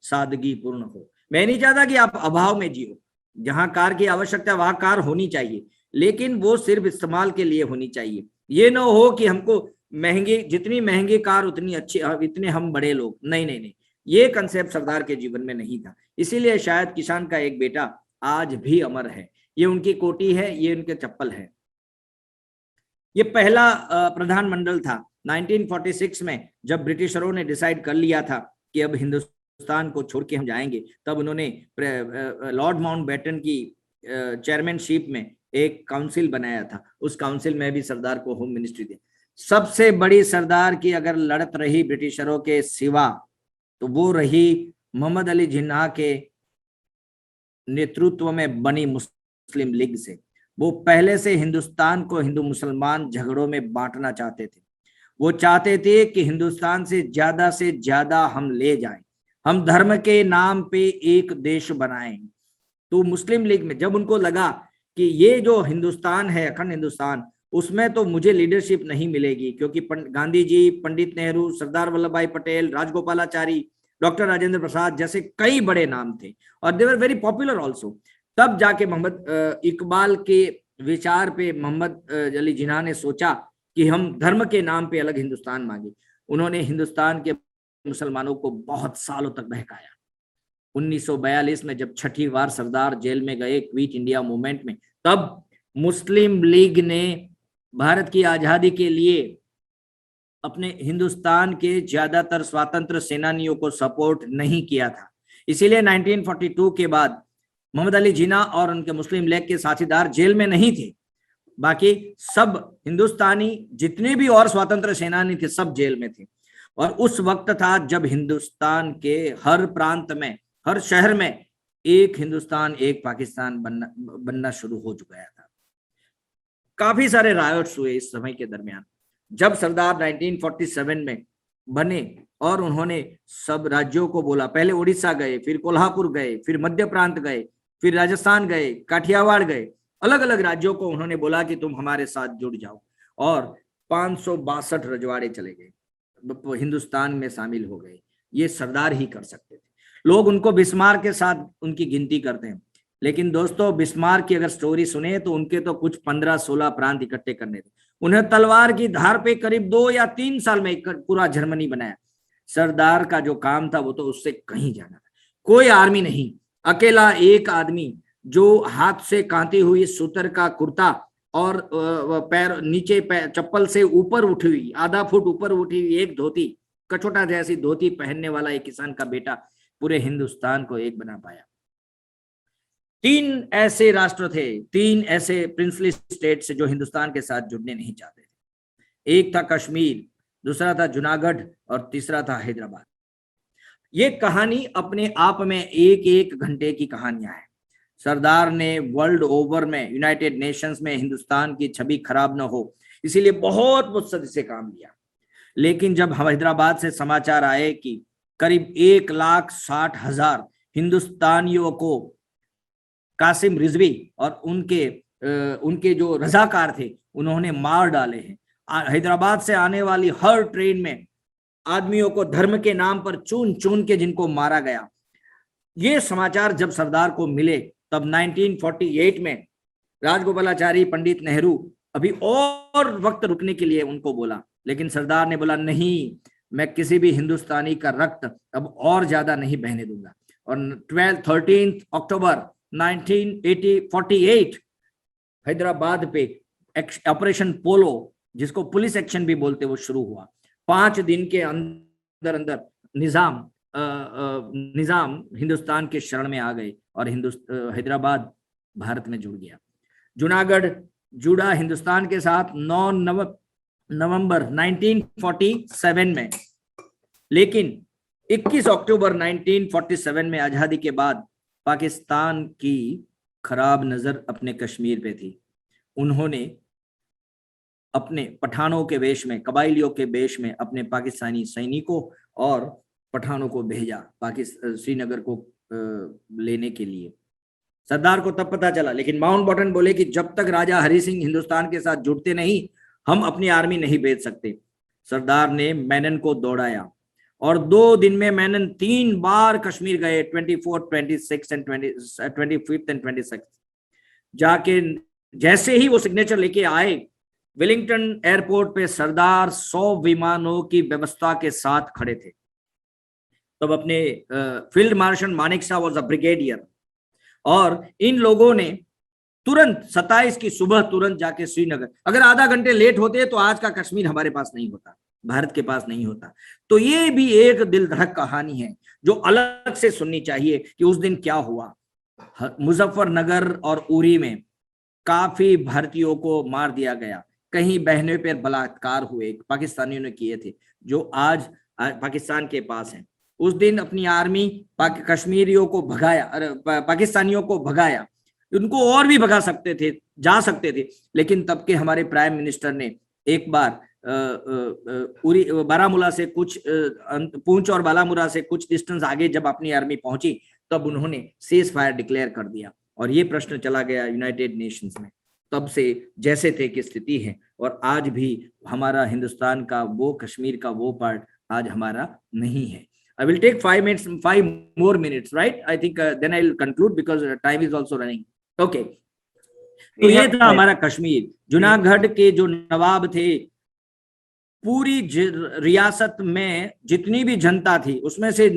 सादगी पूर्ण हो। मैं नहीं चाहता कि आप अभाव में जियो, जहां कार की आवश्यकता वहां कार होनी चाहिए, लेकिन वो सिर्फ इस्तेमाल के लिए होनी चाहिए। ये ना हो कि हमको महंगी, जितनी महंगी कार उतनी अच्छी, इतने हम बड़े लोग। नहीं नहीं नहीं, ये कंसेप्ट सरदार के जीवन में नहीं था। इसीलिए शायद किसान का एक बेटा आज भी अमर है। ये उनकी कोटी है, ये उनके चप्पल है। ये पहला प्रधानमंडल था 1946 में, जब ब्रिटिशरों ने डिसाइड कर लिया था कि अब हिंदुस्तान को छोड़ के हम जाएंगे, तब उन्होंने लॉर्ड माउंटबेटन की चेयरमैनशिप में एक काउंसिल बनाया था। उस काउंसिल में भी सरदार को होम मिनिस्ट्री दी। सबसे बड़ी सरदार की अगर लड़त रही ब्रिटिशरों के सिवा, तो वो रही मोहम्मद अली जिन्ना के नेतृत्व में बनी मुस्लिम लीग से। वो पहले से हिंदुस्तान को हिंदू मुसलमान झगड़ों में बांटना चाहते थे। वो चाहते थे कि हिंदुस्तान से ज्यादा हम ले जाएं, हम धर्म के नाम पे एक देश बनाएं। तो मुस्लिम लीग में जब उनको लगा कि ये जो हिंदुस्तान है, अखंड हिंदुस्तान, उसमें तो मुझे लीडरशिप नहीं मिलेगी, क्योंकि गांधी जी, पंडित नेहरू, सरदार वल्लभ भाई पटेल, राजगोपालाचारी, डॉक्टर राजेंद्र प्रसाद जैसे कई बड़े नाम थे, और दे वर वेरी पॉपुलर ऑल्सो। तब जाके मोहम्मद इकबाल के विचार पे मोहम्मद अली जिन्ना ने सोचा कि हम धर्म के नाम पे अलग हिंदुस्तान मांगे। उन्होंने हिंदुस्तान के मुसलमानों को बहुत सालों तक बहकाया। 1942 में जब छठी बार सरदार जेल में गए क्विट इंडिया मूवमेंट में, तब मुस्लिम लीग ने भारत की आजादी के लिए अपने हिंदुस्तान के ज्यादातर स्वतंत्र सेनानियों को सपोर्ट नहीं किया था। इसीलिए 1942 के बाद मोहम्मद अली जिन्ना और उनके मुस्लिम लीग के साथीदार जेल में नहीं थे, बाकी सब हिंदुस्तानी जितने भी और स्वतंत्र सेनानी थे सब जेल में थे। और उस वक्त था जब हिंदुस्तान के हर प्रांत में, हर शहर में एक हिंदुस्तान एक पाकिस्तान बनना शुरू हो चुका था। काफी सारे रायट्स हुए इस समय के दरमियान। जब सरदार 1947 में बने और उन्होंने सब राज्यों को बोला, पहले उड़ीसा गए, फिर कोल्हापुर गए, फिर मध्य प्रांत गए, फिर राजस्थान गए, काठियावाड़ गए, अलग अलग राज्यों को उन्होंने बोला कि तुम हमारे साथ जुड़ जाओ, और 562 रजवाड़े चले गए, हिंदुस्तान में शामिल हो गए। ये सरदार ही कर सकते थे। लोग उनको बिस्मार्क के साथ उनकी गिनती करते हैं, लेकिन दोस्तों बिस्मार्क की अगर स्टोरी सुने तो उनके तो कुछ 15-16 प्रांत इकट्ठे करने थे। उन्हें तलवार की धार पे करीब 2 या 3 साल में पूरा जर्मनी बनाया। सरदार का जो काम था वो तो उससे कहीं जाना था। कोई आर्मी नहीं, अकेला एक आदमी जो हाथ से कांती हुई सूतर का कुर्ता और पैर नीचे चप्पल से ऊपर उठी हुई, आधा फुट ऊपर उठी हुई एक धोती, कचोटा जैसी धोती पहनने वाला एक किसान का बेटा पूरे हिंदुस्तान को एक बना पाया। 3 ऐसे राष्ट्र थे, 3 ऐसे प्रिंसली स्टेट्स जो हिंदुस्तान के साथ जुड़ने नहीं चाहते थे। एक था कश्मीर, दूसरा था जूनागढ़ और तीसरा था हैदराबाद। ये कहानी अपने आप में एक घंटे की कहानियां है। सरदार ने वर्ल्ड ओवर में, यूनाइटेड नेशंस में हिंदुस्तान की छवि खराब न हो, इसीलिए बहुत मुस्तैदी से काम लिया। लेकिन जब हैदराबाद से समाचार आए कि करीब 1,60,000 हिंदुस्तानियों को कासिम रिजवी और उनके जो रजाकार थे उन्होंने मार डाले हैं, हैदराबाद से आने वाली हर ट्रेन में आदमियों को धर्म के नाम पर चुन चुन के जिनको मारा गया, ये समाचार जब सरदार को मिले, तब 1948 में राजगोपालाचारी, पंडित नेहरू अभी और वक्त रुकने के लिए उनको बोला, लेकिन सरदार ने बोला नहीं, मैं किसी भी हिंदुस्तानी का रक्त अब और ज्यादा नहीं बहने दूंगा। और 13 अक्टूबर 1948 हैदराबाद पे ऑपरेशन पोलो, जिसको पुलिस एक्शन भी बोलते, वो शुरू हुआ। 5 दिन के अंदर अंदर निजाम हिंदुस्तान के शरण में आ गए और हैदराबाद भारत में जुड़ गया। जूनागढ़ जुड़ा हिंदुस्तान के साथ 9 नवंबर 1947 में, लेकिन 21 अक्टूबर 1947 में आजादी के बाद पाकिस्तान की खराब नजर अपने कश्मीर पे थी। उन्होंने अपने पठानों के वेश में, कबाइलियों के वेश में अपने पाकिस्तानी सैनिकों और पठानों को भेजा श्रीनगर को लेने के लिए। सरदार को तब पता चला, लेकिन माउंटबेटन बोले कि जब तक राजा हरि सिंह हिंदुस्तान के साथ जुड़ते नहीं, हम अपनी आर्मी नहीं भेज सकते। सरदार ने मेनन को दौड़ाया और 2 दिन में मेनन 3 बार कश्मीर गए, 24, 26 एंड 25 एंड 26। जाके जैसे ही वो सिग्नेचर लेके आए, वेलिंगटन एयरपोर्ट पे सरदार 100 विमानों की व्यवस्था के साथ खड़े थे। तब अपने field marshal Manekshaw was a brigadier, और इन लोगों ने तुरंत 27 की सुबह तुरंत जाके श्रीनगर, अगर आधा घंटे लेट होते तो आज का कश्मीर हमारे पास नहीं होता, भारत के पास नहीं होता। तो ये भी एक दिल धड़क कहानी है जो अलग से सुननी चाहिए कि उस दिन क्या हुआ। मुजफ्फरनगर और उरी में काफी भारतीयों को मार दिया गया, कहीं बहनों पर बलात्कार हुए, पाकिस्तानियों ने किए थे, जो आज पाकिस्तान के पास है। उस दिन अपनी आर्मी कश्मीरियों को भगाया, पाकिस्तानियों को भगाया, उनको और भी भगा सकते थे, जा सकते थे, लेकिन तब के हमारे प्राइम मिनिस्टर ने एक बार उरी बारामूला से कुछ पूंछ और बारामूला से कुछ डिस्टेंस आगे जब अपनी आर्मी पहुंची तब उन्होंने सीज फायर डिक्लेयर कर दिया और ये प्रश्न चला गया यूनाइटेड नेशंस में। तब से जैसे थे की स्थिति है और आज भी हमारा हिंदुस्तान का वो कश्मीर का वो पार्ट आज हमारा नहीं है। I will take 5 more minutes, right? I think then I'll conclude because time is also running. Okay. तो ये था हमारा कश्मीर। जूनागढ़ के जो नवाब थे, पूरी रियासत में जितनी भी जनता थी उसमें से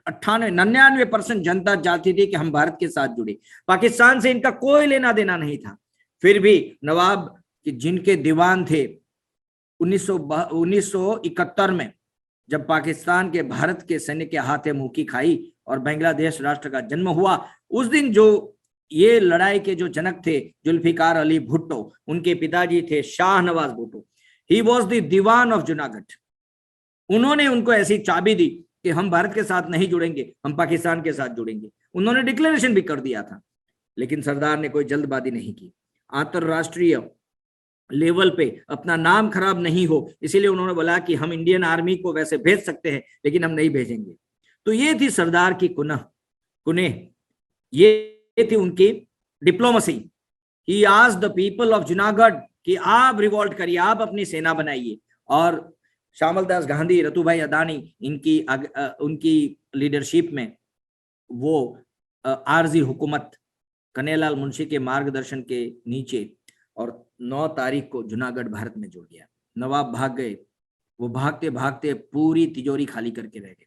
99% जनता चाहती थी कि हम भारत के साथ जुड़े। पाकिस्तान से इनका कोई लेना देना नहीं था। फिर भी नवाब जिनके दीवान थे 1971 में जब पाकिस्तान के भारत के सैन्य के हाथे मुंह खाई और बांग्लादेश राष्ट्र का जन्म हुआ, उस दिन जो ये लड़ाई के जो जनक थे जुल्फिकार अली भुट्टो, उनके पिताजी थे Shah Nawaz Bhutto, he was the Dewan of Junagadh. उन्होंने उनको ऐसी चाबी दी कि हम भारत के साथ नहीं जुड़ेंगे, हम पाकिस्तान के साथ जुड़ेंगे। उन्होंने डिक्लेरेशन भी कर दिया था, लेकिन सरदार ने कोई जल्दबाजी नहीं की। अंतरराष्ट्रीय लेवल पे अपना नाम खराब नहीं हो, इसीलिए उन्होंने बोला कि हम इंडियन आर्मी को वैसे भेज सकते हैं लेकिन हम नहीं भेजेंगे। तो ये थी सरदार की कुनेह, ये थी उनकी diplomacy. He asked the people of Junagadh कि आप रिवॉल्ट करिए, आप अपनी सेना बनाइए। और श्यामल दास गांधी, रतुभाई अदानी, उनकी लीडरशिप में वो आरजी हुकूमत कन्हैयालाल मुंशी के मार्गदर्शन के नीचे और 9 तारीख को जूनागढ़ भारत में जुड़ गया। नवाब भाग गए, वो भागते भागते पूरी तिजोरी खाली करके रह गए।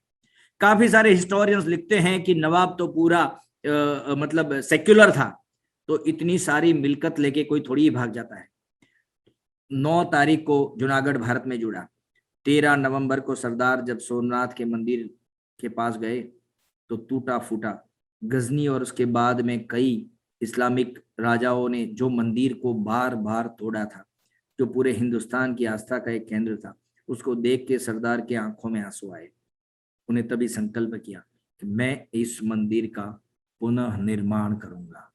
काफी सारे हिस्टोरियंस लिखते हैं कि नवाब तो पूरा मतलब सेक्युलर था, तो इतनी सारी मिलकत लेके कोई थोड़ी ही भाग जाता है। 9 तारीख को जूनागढ़ भारत में जुड़ा। 13 नवंबर को सरदार जब सोमनाथ के मंदिर के पास गए तो टूटा फूटा गजनी और उसके बाद में कई इस्लामिक राजाओं ने जो मंदिर को बार बार तोड़ा था, जो पूरे हिंदुस्तान की आस्था का एक केंद्र था, उसको देख के सरदार के आंखों में आंसू आए। उन्हें तभी संकल्प किया कि मैं इस मंदिर का पुनः निर्माण करूंगा।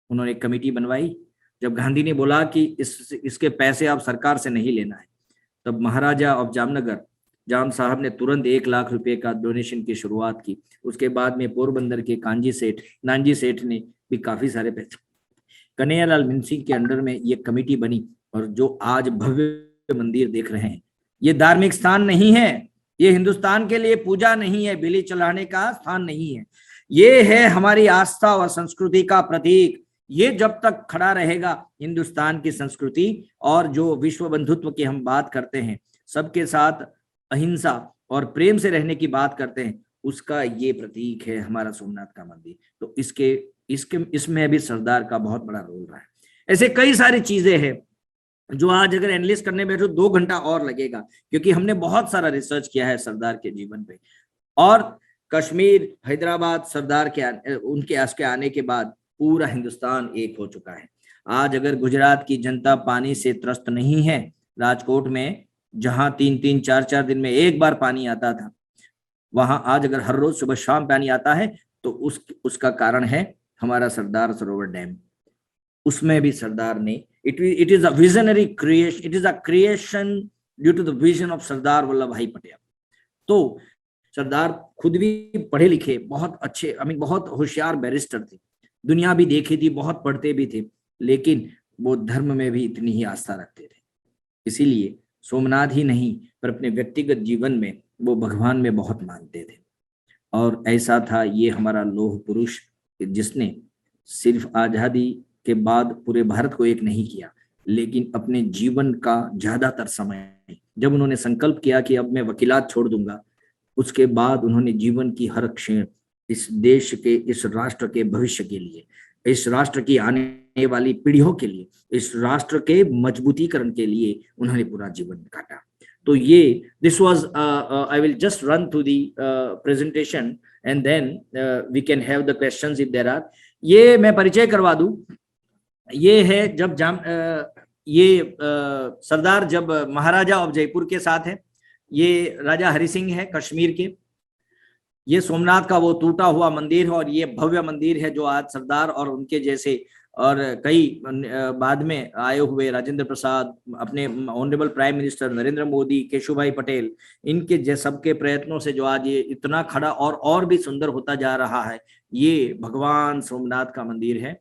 उन्होंने एक कमेटी बनवाई। जब गांधी ने बोला कि इसके पैसे आप सरकार से नहीं लेना है, तब महाराजा ऑफ जामनगर जाम साहब ने तुरंत 1 लाख रुपए का डोनेशन की शुरुआत की। उसके बाद में पोरबंदर के नानजी सेठ ने भी काफी सारे पैसे, कन्हैयालाल मुंशी के अंडर में ये कमेटी बनी। और जो आज भव्य मंदिर देख रहे हैं, ये धार्मिक स्थान नहीं है, ये हिंदुस्तान के लिए पूजा नहीं है, बलि चढ़ाने का स्थान नहीं है, ये है हमारी आस्था और संस्कृति का प्रतीक। ये जब तक खड़ा रहेगा, हिंदुस्तान की संस्कृति और जो विश्व बंधुत्व की हम बात करते हैं, सबके साथ अहिंसा और प्रेम से रहने की बात करते हैं, उसका ये प्रतीक है हमारा सोमनाथ का मंदिर। तो इसमें भी सरदार का बहुत बड़ा रोल रहा है। ऐसे कई सारी चीजें हैं जो आज अगर एनालिसिस करने बैठो 2 घंटा और लगेगा, क्योंकि हमने बहुत सारा रिसर्च किया है सरदार के जीवन पे। और कश्मीर, हैदराबाद, सरदार के उनके आने के बाद पूरा हिंदुस्तान एक हो चुका है। आज अगर गुजरात की जनता पानी से त्रस्त नहीं है, राजकोट में जहां 3-3, 4-4 दिन में एक बार पानी आता था, वहां आज अगर हर रोज सुबह शाम पानी आता है, तो उसका कारण है हमारा सरदार सरोवर डैम। उसमें भी सरदार ने it is a visionary creation, it is a creation due to the vision of Sardar Vallabh Bhai Patel. तो सरदार खुद भी पढ़े लिखे, बहुत अच्छे, बहुत होशियार बैरिस्टर थे, दुनिया भी देखी थी, बहुत पढ़ते भी थे, लेकिन वो धर्म में भी इतनी ही आस्था रखते थे। इसीलिए सोमनाथ ही नहीं पर अपने व्यक्तिगत जीवन में वो भगवान में बहुत मानते थे। और ऐसा था ये हमारा लौह पुरुष, जिसने सिर्फ आजादी के बाद पूरे भारत को एक नहीं किया, लेकिन अपने जीवन का ज्यादातर समय जब उन्होंने संकल्प किया कि अब मैं वकीलात छोड़ दूंगा, उसके बाद उन्होंने जीवन की हर क्षण इस देश के, इस राष्ट्र के भविष्य के लिए, इस राष्ट्र की आने वाली पीढ़ियों के लिए, इस राष्ट्र के मजबूतीकरण के लिए उन्होंने पूरा जीवन काटा। तो ये this was, I will just run through the presentation and then we can have the questions if there are. ये मैं परिचय करवा दूं, ये है जब सरदार जब महाराजा ऑफ जयपुर के साथ है, ये राजा हरि सिंह है कश्मीर के, ये सोमनाथ का वो टूटा हुआ मंदिर है और ये भव्य मंदिर है जो आज सरदार और उनके जैसे और कई बाद में आए हुए राजेंद्र प्रसाद, अपने honourable prime minister Narendra Modi, Keshubhai Patel, इनके जैसे सबके प्रयत्नों से जो आज ये इतना खड़ा और भी सुंदर होता जा रहा है, ये भगवान सोमनाथ का मंदिर है।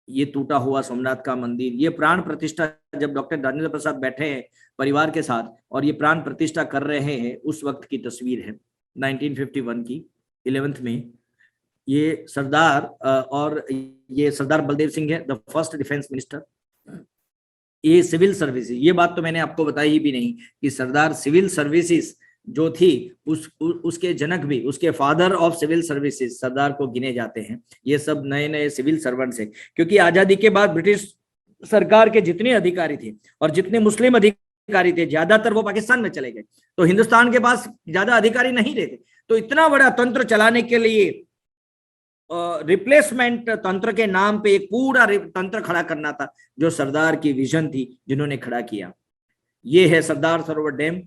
ये टूटा हुआ सोमनाथ का मंदिर, ये प्राण प्रतिष्ठा जब डॉक्टर राजेंद्र प्रसाद बैठे हैं परिवार के साथ और ये प्राण प्रतिष्ठा कर रहे हैं, उस वक्त की तस्वीर है 1951 की 11th में। ये सरदार और ये सरदार बलदेव सिंह है, द फर्स्ट डिफेंस मिनिस्टर। ये सिविल सर्विसेज, ये बात तो मैंने आपको बताई ही भी नहीं कि सरदार सिविल सर्विसेज जो थी उसके जनक भी, उसके फादर ऑफ सिविल सर्विसेज सरदार को गिने जाते हैं। ये सब नए नए सिविल सर्वेंट्स हैं, क्योंकि आजादी के बाद ब्रिटिश सरकार के जितने अधिकारी थे और जितने मुस्लिम अधिकारी थे, ज्यादातर वो पाकिस्तान में चले गए, तो हिंदुस्तान के पास ज्यादा अधिकारी नहीं रहते। तो इतना बड़ा तंत्र चलाने के लिए रिप्लेसमेंट तंत्र के नाम पे एक पूरा तंत्र खड़ा करना था, जो सरदार की विजन थी, जिन्होंने खड़ा किया। ये है सरदार सरोवर डैम,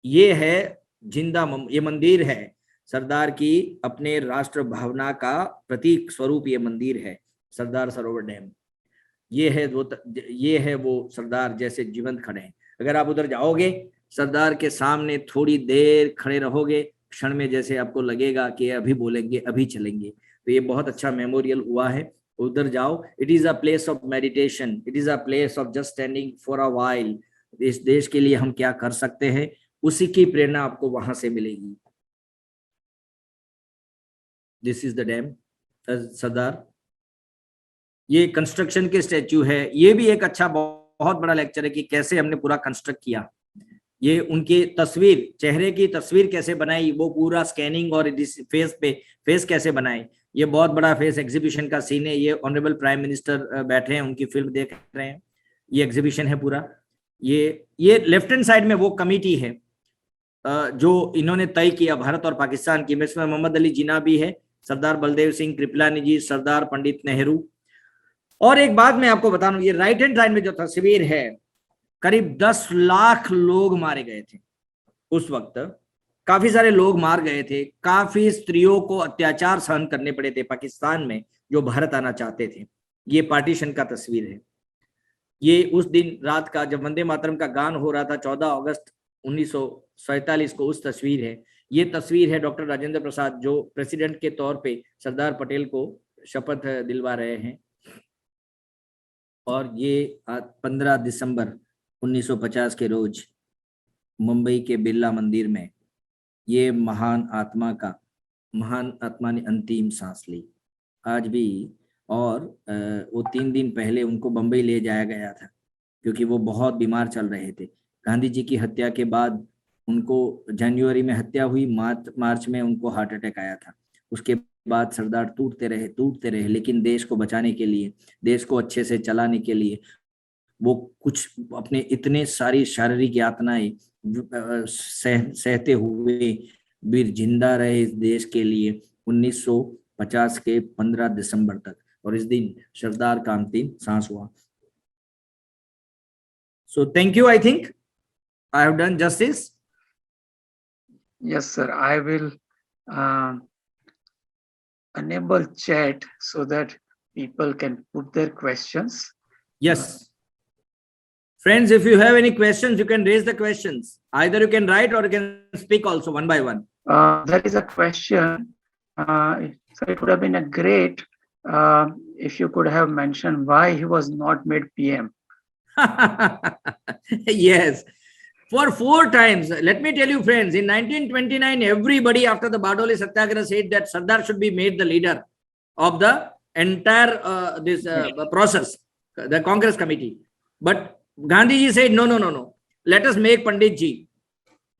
ये है जिंदा, ये मंदिर है सरदार की अपने राष्ट्र भावना का प्रतीक स्वरूप, ये मंदिर है सरदार सरोवर डैम। ये है वो सरदार जैसे जीवंत खड़े हैं। अगर आप उधर जाओगे, सरदार के सामने थोड़ी देर खड़े रहोगे, क्षण में जैसे आपको लगेगा कि अभी बोलेंगे, अभी चलेंगे। तो ये बहुत अच्छा मेमोरियल हुआ है, उधर जाओ। It is a place of meditation, it is a place of just standing for a while. इस देश के लिए हम क्या कर सकते हैं, उसी की प्रेरणा आपको वहां से मिलेगी। दिस इज द डैम सरदार। ये कंस्ट्रक्शन के स्टैच्यू है, ये भी एक अच्छा बहुत बड़ा लेक्चर है कि कैसे हमने पूरा कंस्ट्रक्ट किया। ये उनकी तस्वीर, चेहरे की तस्वीर कैसे बनाई, वो पूरा स्कैनिंग और फेस पे फेस कैसे बनाए। ये बहुत बड़ा फेस एग्जीबिशन का सीन है। ये ऑनरेबल प्राइम मिनिस्टर बैठे हैं, उनकी फिल्म देख रहे हैं। ये एग्जीबिशन है पूरा। ये लेफ्ट हैंड साइड में वो कमेटी है जो इन्होंने तय किया भारत और पाकिस्तान की। इसमें मोहम्मद अली जिन्ना भी है, सरदार बलदेव सिंह, कृपलानी जी, सरदार पंडित नेहरू। और एक बात मैं आपको बता दूं, ये राइट हैंड साइड में जो तस्वीर है, करीब 10 लाख लोग मारे गए थे उस वक्त। काफी सारे लोग मार गए थे, काफी स्त्रियों को अत्याचार सहन करने पड़े थे पाकिस्तान में, जो भारत आना चाहते थे। ये पार्टीशन का तस्वीर है। ये उस दिन रात का जब वंदे मातरम का गान हो रहा था 14 अगस्त 1947 को, उस तस्वीर है। ये तस्वीर है डॉक्टर राजेंद्र प्रसाद जो प्रेसिडेंट के तौर पे सरदार पटेल को शपथ दिलवा रहे हैं। और ये 15 दिसंबर 1950 के रोज मुंबई के बिरला मंदिर में ये महान आत्मा ने अंतिम सांस ली आज भी। और वो 3 दिन पहले उनको बंबई ले जाया गया था, क्योंकि वो बहुत बीमार चल रहे थे। गांधी जी की हत्या के बाद उनको जनवरी में हत्या हुई, मार्च में उनको हार्ट अटैक आया था। उसके बाद सरदार टूटते रहे, लेकिन देश को बचाने के लिए, देश को अच्छे से चलाने के लिए वो कुछ अपने इतने सारी शारीरिक यातनाएं सहते हुए वीर जिंदा रहे इस देश के लिए 1950 के 15 दिसंबर तक। और इस दिन सरदार का अंतिम सांस हुआ। So thank you. I think I have done justice. Yes, sir. I will enable chat so that people can put their questions. Yes. Friends, if you have any questions, you can raise the questions. Either you can write or you can speak also one by one. There is a question. So it would have been a great if you could have mentioned why he was not made PM. Yes. For 4 times. Let me tell you, friends, in 1929, everybody after the Bardoli Satyagraha said that Sardar should be made the leader of the entire process, the Congress committee. But Gandhi ji said, no. Let us make Pandit ji.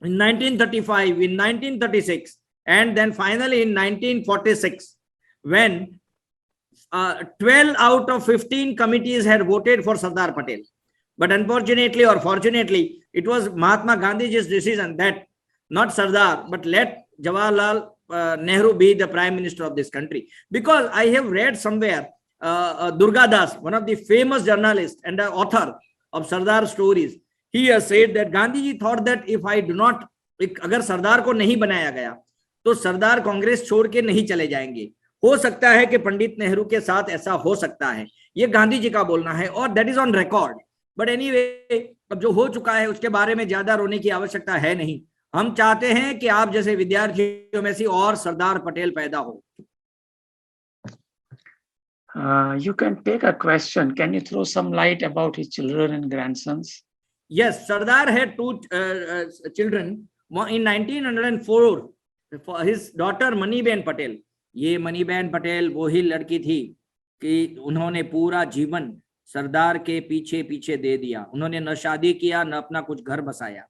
In 1935, in 1936, and then finally in 1946, when 12 out of 15 committees had voted for Sardar Patel. But unfortunately or fortunately, it was Mahatma Gandhi's decision that not Sardar, but let Jawaharlal Nehru be the Prime Minister of this country. Because I have read somewhere, Durga Das, one of the famous journalists and the author of Sardar stories, he has said that Gandhi ji thought that if I do not, अगर सरदार को नहीं बनाया गया तो सरदार कांग्रेस छोड़ के नहीं चले जाएंगे. हो सकता है कि पंडित नेहरू के साथ ऐसा हो सकता है, ये गांधी जी का बोलना है और that is on record. But anyway, अब जो हो चुका है उसके बारे में ज्यादा रोने की आवश्यकता है नहीं. हम चाहते हैं कि आप जैसे विद्यार्थियों में से और सरदार पटेल पैदा हो. You can take a question. Can you throw some light about his children and grandsons? Yes, Sardar had two children. In 1904, his daughter Maniben Patel. ये मनीबेन पटेल वही लड़की थी कि उन्होंने पूरा जीवन सरदार के पीछे पीछे दे दिया. उन्होंने न शादी किया न अपना कुछ घर बसाया.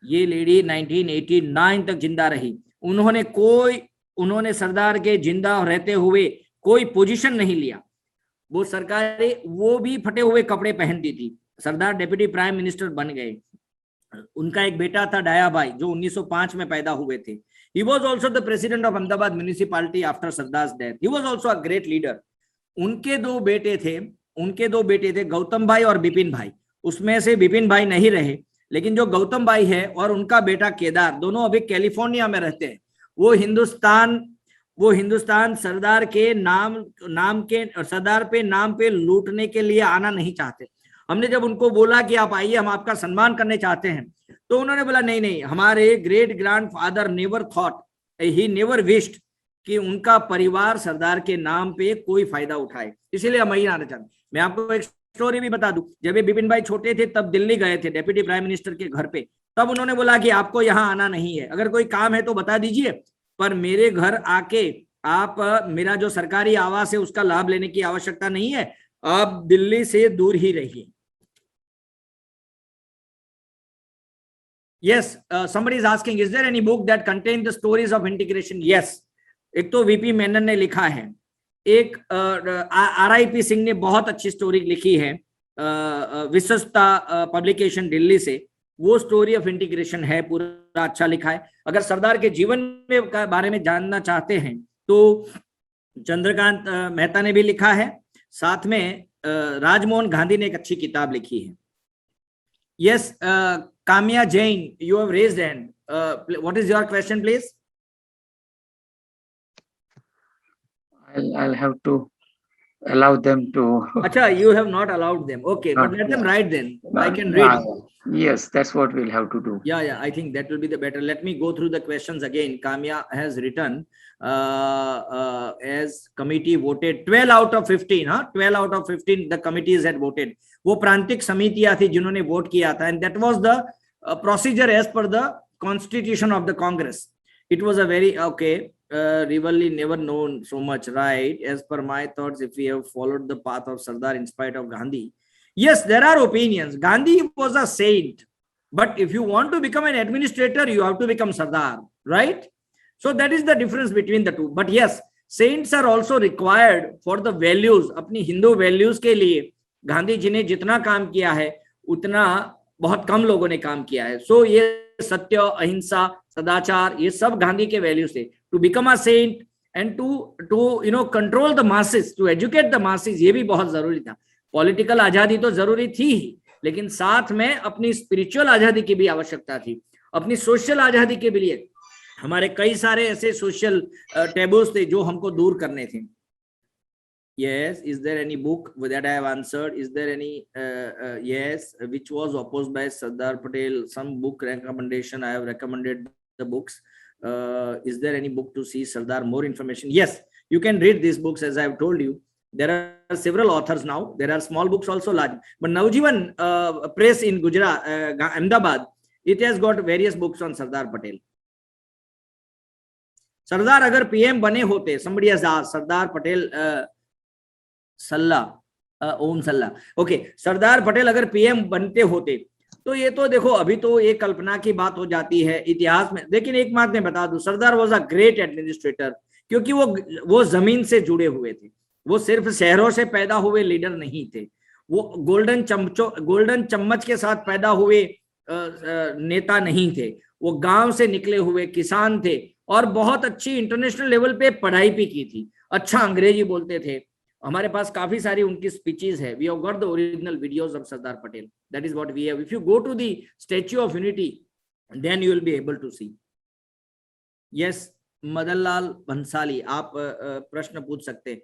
ये लेडी 1989 तक जिंदा रही. उन्होंने सरदार के जिंदा रहते हुए कोई पोजीशन नहीं लिया. वो सरकारी, वो भी फटे हुए कपड़े पहनती थी. सरदार डेप्यूटी प्राइम मिनिस्टर बन गए. उनका एक बेटा था डाया भाई जो 1905 में पैदा हुए थे. He was also the president of Ahmedabad municipality after Sardar's death. He was also a great leader. उनके दो बेटे थे गौतम भाई और बिपिन भाई. उसमें से बिपिन भाई नहीं रहे, लेकिन जो गौतम भाई है और उनका बेटा केदार, दोनों अभी कैलिफोर्निया में रहते हैं. वो हिंदुस्तान सरदार के सरदार पे नाम पे लूटने के लिए आना नहीं चाहते. हमने जब उनको बोला कि आप आइए, हम आपका सम्मान करने चाहते हैं, तो उन्होंने बोला नहीं, हमारे great grandfather never thought, he never wished कि उनका परिवार सरदार के नाम पे कोई फायदा उठाए, इसीलिए हम यही आना चाहते. मैं आपको एक स्टोरी भी बता दूं. जब ये बिपिन भाई छोटे थे तब दिल्ली गए थे डेप्यूटी प्राइम मिनिस्टर के घर पे. तब उन्होंने बोला कि आपको यहाँ आना नहीं है, अगर कोई काम है तो बता दीजिए, पर मेरे घर आके आप मेरा जो सरकारी आवास है उसका लाभ लेने की आवश्यकता नहीं है, आप दिल्ली से दूर ही रहिए. Yes, somebody is asking, is there any book that contains the stories of integration? Yes. एक तो वीपी मेनन ने लिखा है, एक RIP सिंह ने बहुत अच्छी स्टोरी लिखी है, विश्वस्ता पब्लिकेशन दिल्ली से. वो स्टोरी ऑफ इंटीग्रेशन है, पूरा अच्छा लिखा है. अगर सरदार के जीवन में बारे में जानना चाहते हैं तो चंद्रकांत मेहता ने भी लिखा है, साथ में राजमोहन गांधी ने एक अच्छी किताब लिखी है. Yes, Kamya Jain, you have raised hand. What is your question, please? I'll have to allow them to. Acha, you have not allowed them. Okay, but let them write then. I can read. Yes, that's what we'll have to do. Yeah, I think that will be the better. Let me go through the questions again. Kamya has written, as committee voted 12 out of 15. 12 out of 15 the committees had voted. वो प्रांतिक समितियां थी जिन्होंने vote किया था, and that was the procedure as per the constitution of the Congress. It was a very rivalry never known so much, right? As per my thoughts, if we have followed the path of Sardar in spite of Gandhi, yes, there are opinions. Gandhi was a saint, but if you want to become an administrator, you have to become Sardar, right? So that is the difference between the two. But yes, saints are also required for the values. अपनी Hindu values के लिए गांधी जी ने जितना काम किया है उतना बहुत कम लोगों ने काम किया है. सो ये सत्य, अहिंसा, सदाचार, ये सब गांधी के वैल्यूज थे. To become a saint and to control the masses, to educate the masses, ये भी बहुत जरूरी था. पॉलिटिकल आजादी तो जरूरी थी ही, लेकिन साथ में अपनी स्पिरिचुअल आजादी की भी आवश्यकता थी. अपनी सोशल आजादी के लिए हमारे कई सारे ऐसे सोशल टेबूज थे जो हमको दूर करने थे. Yes, is there any book that I have answered? Is there any yes, which was opposed by Sardar Patel? Some book recommendation, I have recommended the books. Is there any book to see Sardar more information? Yes, you can read these books. As I have told you, there are several authors now. There are small books also, large, but Navjivan Press in Gujarat, Ahmedabad, it has got various books on Sardar Patel. Sardar agar PM bane hote, somebody has asked, Sardar Patel सल्ला ओम सल्ला. Okay, Sardar Patel अगर PM बनते होते तो ये तो देखो अभी तो एक कल्पना की बात हो जाती है इतिहास में. लेकिन एक बात मैं बता दूं, सरदार वाज अ ग्रेट एडमिनिस्ट्रेटर, क्योंकि वो जमीन से जुड़े हुए थे. वो सिर्फ शहरों से पैदा हुए लीडर नहीं थे, वो गोल्डन चम्मच के साथ पैदा हुए नेता नहीं थे, वो गांव से निकले हुए किसान थे और बहुत अच्छी इंटरनेशनल लेवल पे पढ़ाई भी की थी, अच्छा अंग्रेजी बोलते थे। हमारे पास काफी सारी उनकी स्पीचेस है, we have got the original videos of Sardar Patel, that is what we have. If you go to the statue of unity then you will be able to see. Yes Madanlal Bhansali, आप प्रश्न पूछ सकते हैं,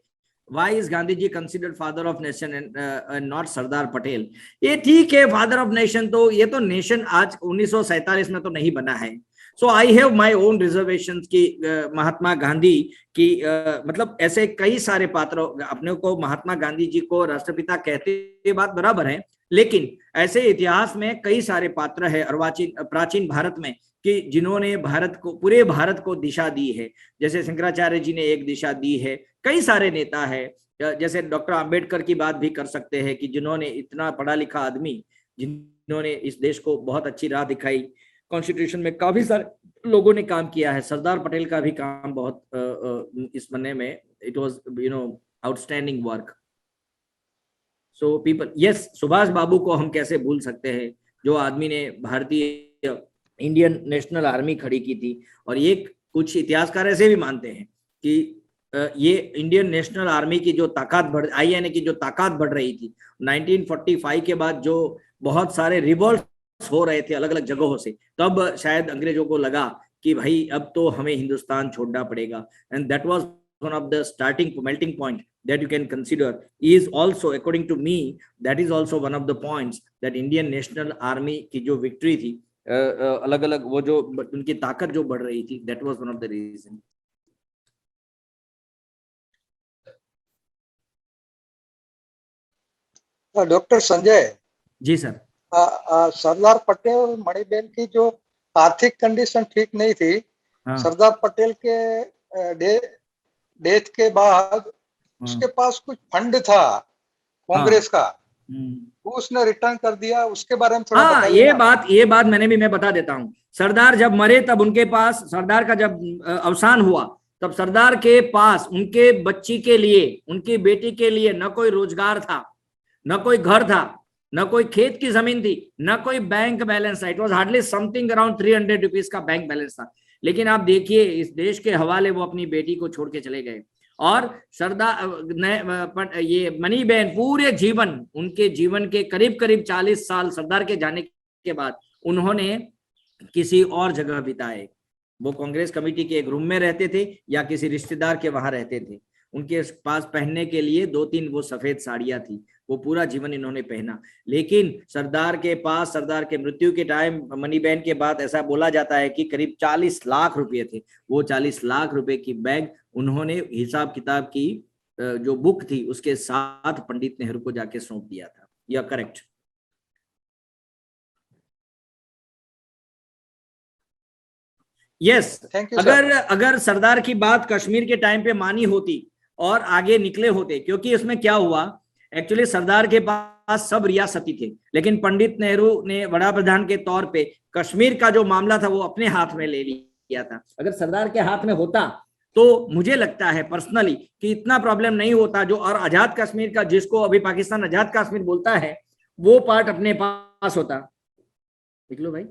Why is Gandhi ji considered father of nation and not Sardar Patel? ये ठीक है, father of nation तो ये तो नेशन आज 1947 में तो नहीं बना है। So I have my own reservation की महात्मा गांधी की मतलब ऐसे कई सारे पात्र, अपने को महात्मा गांधी जी को राष्ट्रपिता कहते बात बराबर है, लेकिन ऐसे इतिहास में कई सारे पात्र है अर्वाचीन प्राचीन भारत में कि जिन्होंने भारत को, पूरे भारत को दिशा दी है। जैसे शंकराचार्य जी ने एक दिशा दी है, कई सारे नेता है, जैसे डॉक्टर अंबेडकर की बात भी कर सकते हैं कि जिन्होंने, इतना पढ़ा लिखा आदमी जिन्होंने इस देश को बहुत अच्छी राह दिखाई, कॉन्स्टिट्यूशन में काफी सारे लोगों ने काम किया है। सरदार पटेल का भी काम बहुत इस बनने में, it was outstanding work. So people, yes Subhash Babu को हम कैसे भूल सकते हैं, जो आदमी ने भारतीय इंडियन नेशनल आर्मी खड़ी की थी। और ये कुछ इतिहासकार ऐसे भी मानते हैं कि ये इंडियन नेशनल आर्मी की जो ताकत बढ़, INA की जो ताकत बढ़ रही थी 1945 के बाद, जो बहुत सारे रिवॉल्ट्स हो रहे थे अलग अलग जगहों से, तब शायद अंग्रेजों को लगा कि भाई अब तो हमें हिंदुस्तान छोड़ना पड़ेगा। And that was one of the starting melting point that you can consider, is also according to me, that is also one of the points that Indian National Army की जो विक्ट्री थी, अलग अलग वो जो उनकी ताकत जो बढ़ रही थी, that was one of the reason. Doctor Sanjay ji sir, Sardar Patel Maniben की जो आर्थिक कंडीशन ठीक नहीं थी, हाँ, सरदार पटेल के डेथ के बाद उसके पास कुछ फंड था कांग्रेस का, उसने रिटर्न कर दिया, उसके बारे में थोड़ा बताइए। ये बात मैं बता देता हूँ। सरदार जब मरे तब उनके पास, सरदार का जब अवसान हुआ तब सरदार के पास उनके बच्ची के लिए, उनकी बेटी के लिए न कोई रोजगार था, न कोई घर था, न कोई खेत की जमीन थी, न कोई बैंक बैलेंस था। It was hardly something around 300 rupees का बैंक बैलेंस था। लेकिन आप देखिए इस देश के हवाले वो अपनी बेटी को छोड़ के चले गए। और सरदार ये मणिबेन पूरे जीवन, उनके जीवन के करीब करीब 40 साल सरदार के जाने के बाद उन्होंने किसी और जगह बिताए। वो कांग्रेस कमेटी के एक रूम में रहते थे या किसी रिश्तेदार के वहां रहते थे। उनके पास पहनने के लिए 2-3 वो सफेद साड़ियां थी, वो पूरा जीवन इन्होंने पहना। लेकिन सरदार के पास, सरदार के मृत्यु के टाइम मणिबेन के बाद ऐसा बोला जाता है कि करीब 40 लाख रुपए थे। वो 40 लाख रुपए की बैग उन्होंने हिसाब किताब की जो बुक थी उसके साथ पंडित नेहरू को जाके सौंप दिया था। यह करेक्ट। यस, अगर सरदार की बात कश्मीर के टाइम पे मानी होती और आगे निकले होते, क्योंकि उसमें क्या हुआ, एक्चुअली सरदार के पास सब रियासती थे, लेकिन पंडित नेहरू ने वड़ा प्रधान के तौर पे कश्मीर का जो मामला था वो अपने हाथ में ले लिया था। अगर सरदार के हाथ में होता तो मुझे लगता है पर्सनली कि इतना प्रॉब्लम नहीं होता। जो और आजाद कश्मीर का, जिसको अभी पाकिस्तान आजाद कश्मीर बोलता है, वो पार्ट अपने पास होता। देख लो भाई,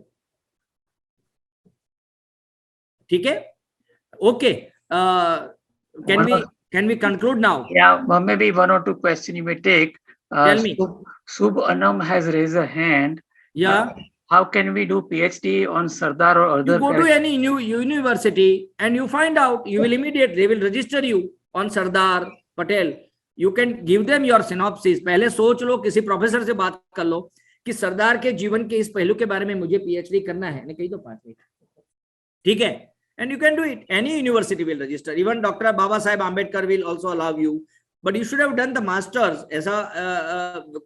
ठीक है, okay. Can we conclude now? Yeah, maybe one or two questions you may take. Tell me. Subh Anam has raised a hand. Yeah. How can we do PhD on Sardar or other? You go to any new university and you find out. You will immediately, they will register you on Sardar Patel. You can give them your synopsis. पहले सोच लो, किसी professor से बात कर लो कि सरदार के जीवन के इस पहलू के बारे में मुझे PhD करना है, नहीं कही तो 5 मिनट, ठीक है। And you can do it. Any university will register. Even Dr. Baba Saheb Ambedkar will also allow you. But you should have done the masters. ऐसा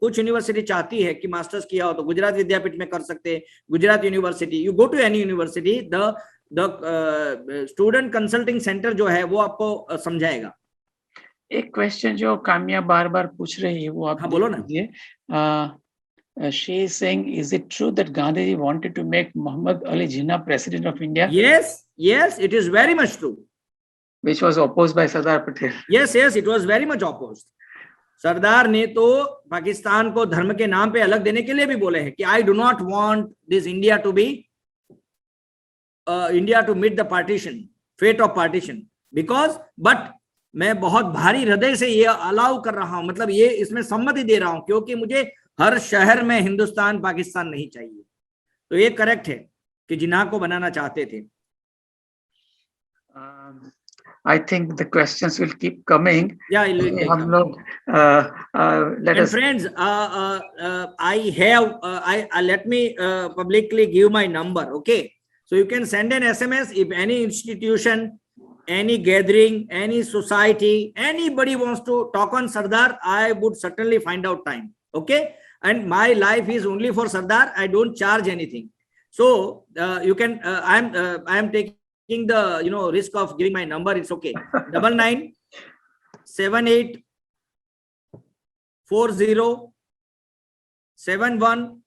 कुछ यूनिवर्सिटी चाहती है कि मास्टर्स किया हो, तो गुजरात विद्यापीठ में कर सकते हैं, Gujarat university. You go to any university, the student consulting centre जो है वो आपको समझाएगा। एक क्वेश्चन जो काम्या बार बार पूछ रही है वो आप बोलो ना। She is saying, is it true that Gandhi wanted to make Muhammad Ali Jinnah president of India? Yes, it is very much true. which was opposed by Sardar Patel. Yes, yes, it was very much opposed. सरदार ने तो पाकिस्तान को धर्म के नाम पे अलग देने के लिए भी बोले हैं कि I do not want this India to be India to meet the partition, fate of partition, because but मैं बहुत भारी हृदय से ये अलाउ कर रहा हूं, मतलब ये इसमें सम्मति दे रहा हूं, क्योंकि मुझे हर शहर में हिंदुस्तान पाकिस्तान नहीं चाहिए. तो ये करेक्ट है कि जिन्ना को बनाना चाहते थे. I think the questions will keep coming. Yeah, it will take हम some. लोग let And us. friends, I have let me publicly give my number. Okay, so you can send an SMS if any institution, any gathering, any society, anybody wants to talk on Sardar, I would certainly find out time. Okay, and my life is only for Sardar. I don't charge anything. So you can. I am taking the risk of giving my number. It's okay. 99 78 40 71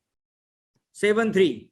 73.